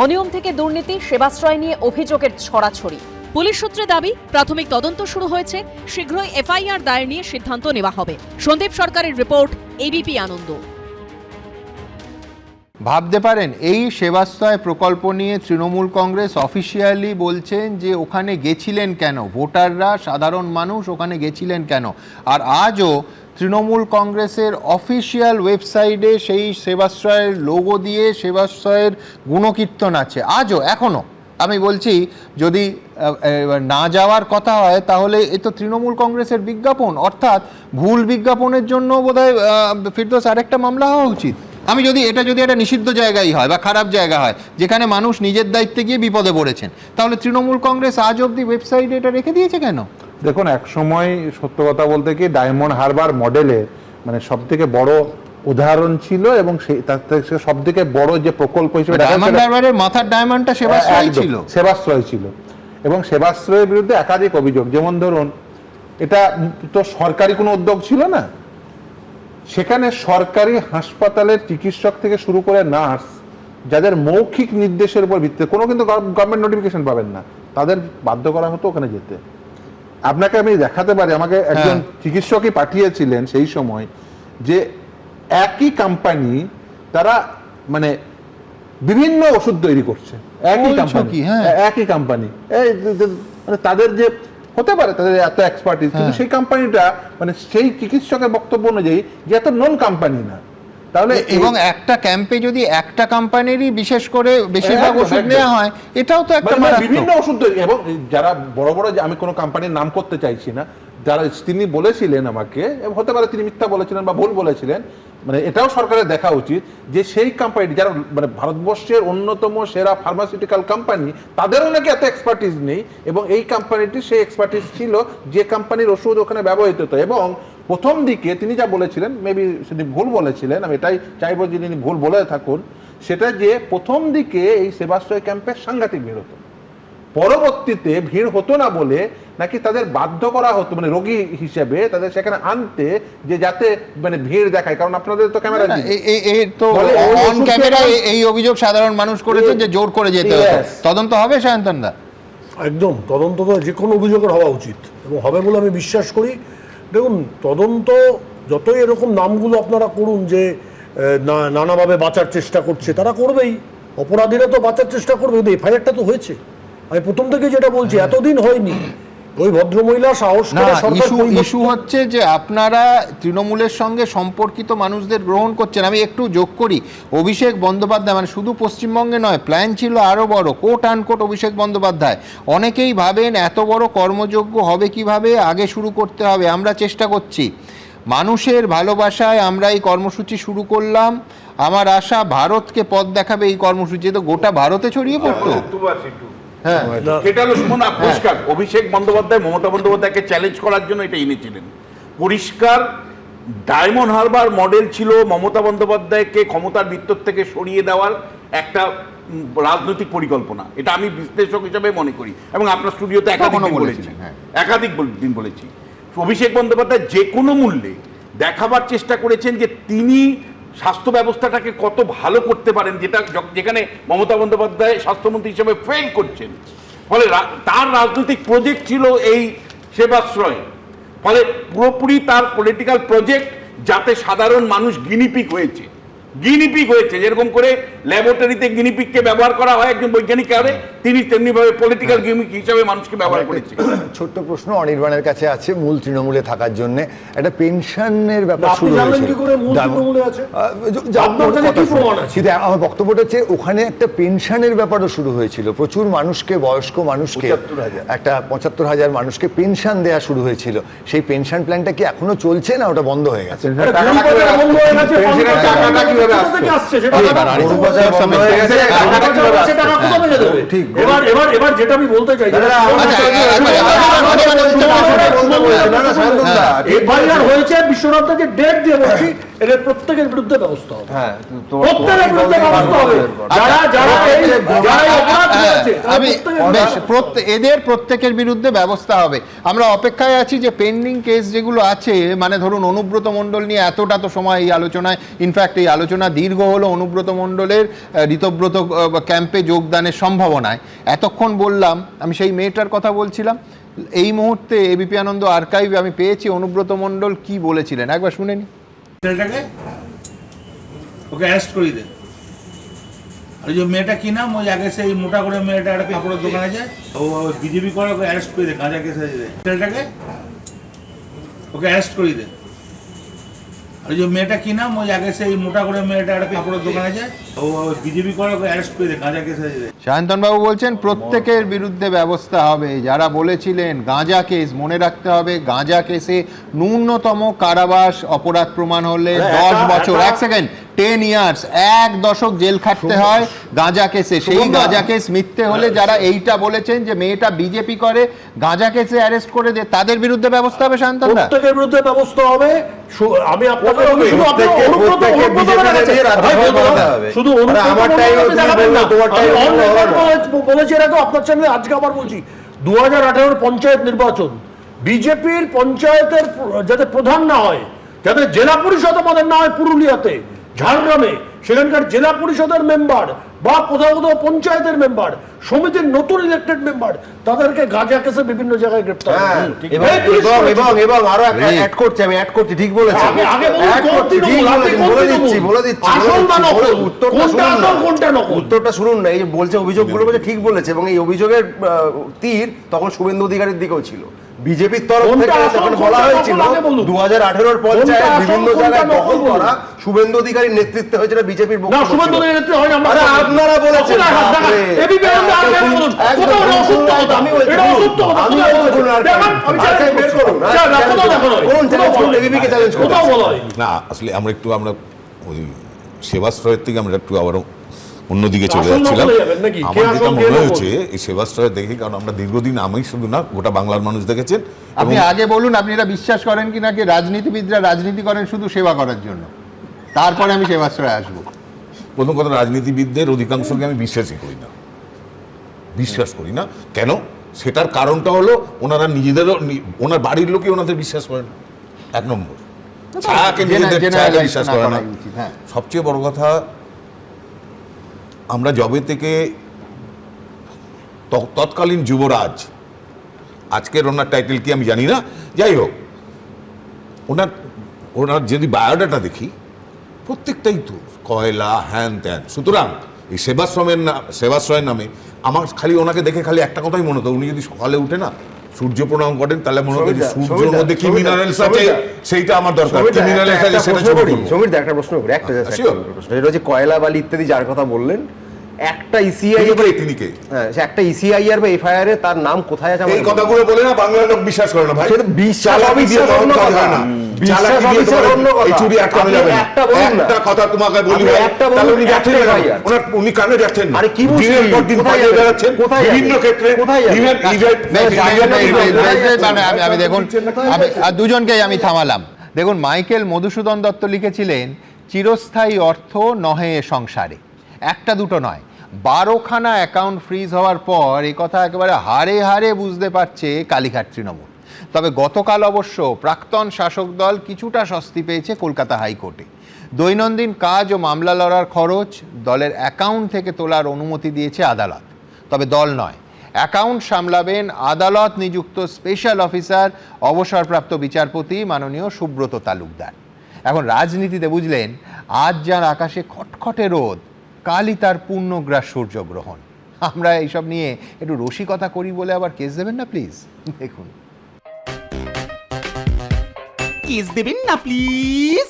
অনিয়ম থেকে দুর্নীতি, সেবাশ্রয় নিয়ে অভিযোগের ছড়াছড়ি। পুলিশ সূত্রে দাবি, প্রাথমিক তদন্ত শুরু হয়েছে, শীঘ্রই এফআইআর দায়ের নিয়ে সিদ্ধান্ত নেওয়া হবে। সন্দীপ সরকারের রিপোর্ট, এবিপি আনন্দ। ভাবতে পারেন এই সেবাশ্রয় প্রকল্প নিয়ে তৃণমূল কংগ্রেস অফিসিয়ালি বলছেন যে ওখানে গেছিলেন কেন, ভোটাররা, সাধারণ মানুষ ওখানে গেছিলেন কেন। আর আজও তৃণমূল কংগ্রেসের অফিসিয়াল ওয়েবসাইটে সেই সেবাশ্রয়ের লোগো দিয়ে সেবাশ্রয়ের গুণকীর্তন আছে আজও, এখনও। আমি বলছি যদি না যাওয়ার কথা হয় তাহলে এ তো তৃণমূল কংগ্রেসের বিজ্ঞাপন, অর্থাৎ ভুল বিজ্ঞাপনের জন্য বোধহয় ফিরদৌস আরেকটা মামলা হওয়া উচিত। আমি যদি একটা নিষিদ্ধ জায়গায় হয় বা খারাপ জায়গা হয় যেখানে মানুষ নিজের দায়িত্বে গিয়ে বিপদে পড়েছেন, তাহলে তৃণমূল কংগ্রেস আজ অব্দি ওয়েবসাইটে এটা রেখে দিয়েছে কেন? দেখুন, এক সময় সত্য কথা বলতে কি ডায়মন্ড হারবার মডেলের মানে সব থেকে বড় উদাহরণ ছিল এবং সেই তার থেকে সব থেকে বড় যে প্রকল্প হিসেবে ডায়মন্ড হারবারের মাথার ডায়মন্ডটা সেবাশ্রয় ছিল এবং সেবাশ্রয়ের বিরুদ্ধে একাধিক অভিযোগ। যেমন ধরুন, এটা তো সরকারি কোনো উদ্যোগ ছিল না, সেখানে সরকারি হাসপাতালের চিকিৎসক থেকে শুরু করে নার্স যাদের মৌখিক নির্দেশের উপর ভিত্তিতে, কোনো কিন্তু গভর্নমেন্ট নোটিফিকেশন পাবেন না, তাদের বাধ্য করা হতো ওখানে যেতে। আপনাকে আমি দেখাতে পারি, আমাকে একজন চিকিৎসকই পাঠিয়েছিলেন সেই সময়, যে একই কোম্পানি তারা মানে বিভিন্ন ওষুধ তৈরি করছে, একই কোম্পানি মানে তাদের যে হতে পারে তাদের এত এক্সপার্টিস, কিন্তু সেই কোম্পানিটা মানে সেই চিকিৎসকের বক্তব্য অনুযায়ী যে এত নন কোম্পানি না। তাহলে এবং একটা ক্যাম্পে যদি একটা কোম্পানিরই বিশেষ করে বেশিরভাগ ওষুধ নেওয়া হয়, এটাও তো একটা বিভিন্ন ওষুধ তৈরি। এবং যারা বড় বড়, যে আমি কোনো কোম্পানির নাম করতে চাইছি না, যারা তিনি বলেছিলেন আমাকে, হতে পারে তিনি মিথ্যা বলেছিলেন বা ভুল বলেছিলেন, মানে এটাও সরকারের দেখা উচিত যে সেই কোম্পানি যারা মানে ভারতবর্ষের অন্যতম সেরা ফার্মাসিউটিক্যাল কোম্পানি, তাদেরও নাকি এত এক্সপার্টিস নেই, এবং এই কোম্পানিটি সেই এক্সপার্টিস ছিল যে কোম্পানির ওষুধ ওখানে ব্যবহৃত হতো। এবং প্রথম দিকে তিনি যা বলেছিলেন, মেবি তিনি ভুল বলেছিলেন, আমি এটাই চাইবো যে তিনি ভুল বলে থাকুন, সেটা যে প্রথম দিকে এই সেবাশ্রয় ক্যাম্পে সাংঘাতিক ভিড় হতো, পরবর্তীতে ভিড় হতো না বলে নাকি তাদের বাধ্য করা হতো মানে রোগী হিসেবে তাদের সেখানে আনতে, যে যাতে মানে ভিড় দেখায়, কারণ আপনাদের তো ক্যামেরা অন ক্যামেরা এই অভিযোগ সাধারণ মানুষ করেছে যে জোর করে যেতে হতো। তদন্ত হবে সায়ন্তন দা? একদম, তদন্ত তো যে কোনো অভিযোগের হওয়া উচিত এবং হবে বলে আমি বিশ্বাস করি। দেখুন, তদন্ত যতই এরকম নামগুলো আপনারা করুন যে নানাভাবে বাঁচার চেষ্টা করছে, তারা করবেই, অপরাধীরা তো বাঁচার চেষ্টা করবে, কিন্তু এফআইআরটা তো হয়েছে। আমি প্রথম থেকে যেটা বলছি, এতদিন হয়নি, ওই ভদ্রমহিলা সাহস করে ইস্যু হচ্ছে যে আপনারা তৃণমূলের সঙ্গে সম্পর্কিত মানুষদের গ্রহণ করছেন। আমি একটু যোগ করি, অভিষেক বন্দ্যোপাধ্যায় মানে শুধু পশ্চিমবঙ্গে নয়, প্ল্যান ছিল আরও বড়, কোট আনকোট অভিষেক বন্দ্যোপাধ্যায়। অনেকেই ভাবেন এত বড় কর্মযজ্ঞ হবে কিভাবে, আগে শুরু করতে হবে। আমরা চেষ্টা করছি, মানুষের ভালোবাসায় আমরা এই কর্মসূচি শুরু করলাম। আমার আশা ভারতকে পথ দেখাবে এই কর্মসূচি, তো গোটা ভারতে ছড়িয়ে পড়তো। এটা হলো পরিষ্কার, অভিষেক বন্দ্যোপাধ্যায় মমতা বন্দ্যোপাধ্যায়কে চ্যালেঞ্জ করার জন্য এটা এনেছিলেন। পরিষ্কার ডায়মন্ড হারবার মডেল ছিল মমতা বন্দ্যোপাধ্যায়কে ক্ষমতার ভিতর থেকে সরিয়ে দেওয়ার একটা রাজনৈতিক পরিকল্পনা। এটা আমি বিশ্লেষক হিসেবে মনে করি এবং আপনার স্টুডিওতে একাধিক দিন বলেছি। অভিষেক বন্দ্যোপাধ্যায় যে কোনো মূল্যে দেখাবার চেষ্টা করেছেন যে তিনি স্বাস্থ্য ব্যবস্থাটাকে কত ভালো করতে পারেন, যেখানে মমতা বন্দ্যোপাধ্যায় স্বাস্থ্যমন্ত্রী হিসেবে ফেল করছেন। ফলে তার রাজনৈতিক প্রজেক্ট ছিল এই সেবাশ্রয়, ফলে পুরোপুরি তার পলিটিক্যাল প্রজেক্ট যাতে সাধারণ মানুষ গিনিপিগ হয়েছে, যেরকম করে ল্যাবরেটরিতে গিনিপিগকে ব্যবহার করা হয় একজন বৈজ্ঞানিক কারণে, তিনি তেমনিভাবে পলিটিক্যাল গিমিক হিসাবে মানুষকে ব্যবহার করেছেন। ছোট্ট প্রশ্ন অনির্বাণের কাছে আছে, মূল তৃণমূলে থাকার জন্য একটা পেনশনের ব্যাপার আপনি শুরু জানলেন হয়েছে। কি করে মূল তৃণমূলে আছে? আপনার কাছে কথা কি প্রমাণ আছে? কিন্তু আমার বক্তব্যটা হচ্ছে ওখানে একটা পেনশনের ব্যাপারও শুরু হয়েছিল, প্রচুর মানুষকে, বয়স্ক মানুষকে, 75,000 একটা 75,000 মানুষকে পেনশন দেওয়া শুরু হয়েছিল। সেই পেনশন প্ল্যানটা কি এখনো চলছে না ওটা বন্ধ হয়ে গেছে? টাকাটা কিভাবে আসছে? এবার যেটা আমি বলতে চাই, এফআইআর হয়েছে বিশ্বনাথ যে ডেট দিয়ে বলছি, এদের প্রত্যেকের বিরুদ্ধে ব্যবস্থা হবে। প্রত্যেকের বিরুদ্ধে ব্যবস্থা হবে। এদের প্রত্যেকের বিরুদ্ধে ব্যবস্থা হবে। আমরা অপেক্ষায় আছি যে পেন্ডিং কেস যেগুলো আছে, মানে ধরুন অনুব্রত মণ্ডল নিয়ে এতটা তো সময় এই আলোচনায়, ইনফ্যাক্ট এই আলোচনা দীর্ঘ হলো অনুব্রত মণ্ডলের ঋতব্রত ক্যাম্পে যোগদানের সম্ভাবনায়। এতক্ষণ বললাম, আমি সেই মেয়েটার কথা বলছিলাম। এই মুহূর্তে এবিপি আনন্দ আর্কাইভে আমি পেয়েছি অনুব্রত মণ্ডল কি বলেছিলেন, একবার শুনে নি। ওকে অ্যারেস্ট করে দে। আর যে মেয়েটা কি নাম, ওই আগে সেই মোটা করে মেয়েটা একটা কাপড়ের দোকানে যায়, ও বিজেপি করে, ওকে অ্যারেস্ট করে দে, গাঁজা কেসে ছেলেটাকে ওকে অ্যারেস্ট করে দে। আর যে মেয়েটা কি নাম, ওই আগে সেই মোটা করে মেয়েটা একটা কাপড়ের দোকানে যায়, ও বিজেপি করে, ওকে অ্যারেস্ট করে দে, গাঁজা কেসে। সায়ন্তনবাবু বলছেন প্রত্যেকের বিরুদ্ধে ব্যবস্থা হবে। যারা বলেছিলেন গাঁজা কেস, মনে রাখতে হবে গাঁজা কেসে ন্যূনতম কারাবাস, অপরাধ প্রমাণ হলে 10 বছর, 1 সেকেন্ড, 10 ইয়ার্স, 1 দশক জেল খাটতে হয় গাঁজা কেসে। সেই গাঁজা কেস মিথ্যে হলে যারা এইটা বলেছেন যে মেয়েটা বিজেপি করে, গাঁজা কেসে অ্যারেস্ট করে দে, তাদের বিরুদ্ধে ব্যবস্থা হবে। শান্তনদা, প্রত্যেকের বিরুদ্ধে ব্যবস্থা হবে। আমি আপনাকে বলেছি, এরকম আপনার চ্যানেলে আজকে আবার বলছি, 2018 পঞ্চায়েত নির্বাচন, বিজেপির পঞ্চায়েতের যাতে প্রধান না হয়, যাতে জেলা পরিষদ আমাদের না হয় পুরুলিয়াতে, ঝাড়গ্রামে, সেখানকার জেলা পরিষদের মেম্বার বা কোথাও কোথাও পঞ্চায়েতের মেম্বার, সমিতির নতুন ইলেক্টেড মেম্বার, তাদেরকে গাঁজা কেসে বিভিন্ন জায়গায় গ্রেপ্তার। এবং আরো অ্যাড করছি, আমি অ্যাড করছি, ঠিক বলেছেন, উত্তরটা শুনুন না। এই বলছে অভিযোগগুলো বলছে, ঠিক বলেছে, এবং এই অভিযোগের তীর তখন শুভেন্দু অধিকারীর দিকেও ছিল। বিজেপির তরফ থেকে তখন বলা হয়েছিল 2018 পঞ্চায়েত বিভিন্ন জায়গায় দখল করা শুভেন্দু অধিকারীর নেতৃত্বে হয়েছিল, বিজেপির আপনারা বলেছেন। না, আসলে আমরা ওই সেবাশ্রয়ের থেকে আমরা একটু আবারও অন্যদিকে চলে যাচ্ছিলাম। আমার যেটা মনে হয়েছে এই সেবাশ্রয় দেখে, কারণ আমরা দীর্ঘদিন, আমি শুধু না, গোটা বাংলার মানুষ দেখেছেন। আপনি আগে বলুন, আপনি এটা বিশ্বাস করেন কি নাকি রাজনীতিবিদরা রাজনীতি করেন শুধু সেবা করার জন্য? তারপরে আমি সেবাশ্রয়ে আসবো। প্রথম কথা, রাজনীতিবিদদের অধিকাংশকে আমি বিশ্বাসই করি না, বিশ্বাস করি না। কেন? সেটার কারণটা হলো ওনারা নিজেদেরও, ওনার বাড়ির লোকই ওনাদের বিশ্বাস করেন, 1 নম্বর। ছায়াকে নিজেদের ছায়াকে বিশ্বাস করে না। সবচেয়ে বড় কথা, আমরা জবে থেকে তৎকালীন যুবরাজ, আজকের ওনার টাইটেল কি আমি জানি না, যাই হোক, ওনার যদি বায়োডাটা দেখি, প্রত্যেকটাই তো কয়লা, হ্যান ত্যান। সুতরাং এই সেবাশ্রয়ের নামে আমার খালি ওনাকে দেখে খালি একটা কথাই মনে হতো, উনি যদি সকালে উঠে না সূর্য প্রণাম করেন, তাহলে মনে হতো যে সূর্যের মধ্যে কি মিনারেলস আছে, সেইটা আমার দরকার। কি মিনারেলস আছে সেটা ছবি তুলবো। সমীর, একটা প্রশ্ন করি, একটা প্রশ্ন, এটা হচ্ছে কয়লা, বালি ইত্যাদি যার কথা বললেন, একটা ইসিআই, একটা ইসিআইআর বা এফআইআর এ তার নাম কোথায় আছে? এই কথাগুলো বলে না, বাংলার লোক বিশ্বাস করে না ভাই। সেটা বিশ্বাস অফিসার অন্য কথা না, বিশ্বাস অফিসার অন্য কথা। এই চুরি আটকানো যাবে না। একটা কথা তোমাকে বলি ভাই, তাহলে উনি যাচ্ছেন না, উনি কানে যাচ্ছেন না। আরে কি বুঝছেন, দিনের পর দিন পাঠিয়ে বেড়াচ্ছেন বিভিন্ন ক্ষেত্রে। আমি দেখুন, দুজনকেই আমি থামালাম। দেখুন, মাইকেল মধুসূদন দত্ত লিখেছিলেন, চিরস্থায়ী অর্থ নহে সংসারে। একটা দুটো নয়, 12খানা অ্যাকাউন্ট ফ্রিজ হওয়ার পর এই কথা একেবারে হাড়ে হাড়ে বুঝতে পারছে কালীঘাট তৃণমূল। তবে গতকাল অবশ্য প্রাক্তন শাসক দল কিছুটা স্বস্তি পেয়েছে কলকাতা হাইকোর্টে। দৈনন্দিন কাজ ও মামলা লড়ার খরচ দলের অ্যাকাউন্ট থেকে তোলার অনুমতি দিয়েছে আদালত। তবে দল নয়, অ্যাকাউন্ট সামলাবেন আদালত নিযুক্ত স্পেশাল অফিসার, অবসরপ্রাপ্ত বিচারপতি মাননীয় সুব্রত তালুকদার। এখন রাজনীতিতে বুঝলেন, আজ যার আকাশে খটখটে রোদ, কালই তার পূর্ণগ্রাস সূর্যগ্রহণ। আমরা এইসব নিয়ে একটু রসিকতা করি বলে আবার কেস দেবেন না প্লিজ। দেখুন, কেস দেবেন না প্লিজ।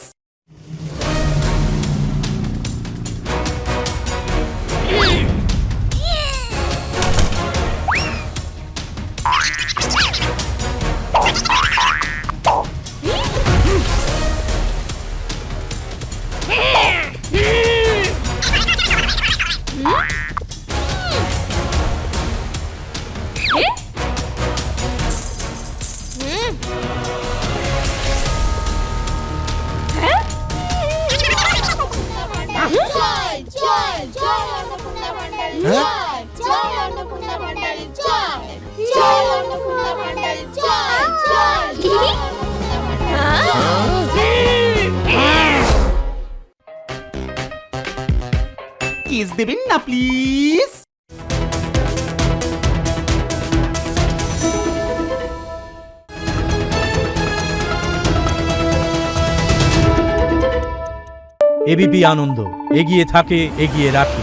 কেস দেবেন না প্লিজ। এবিপি আনন্দ, এগিয়ে থাকে, এগিয়ে রাখে।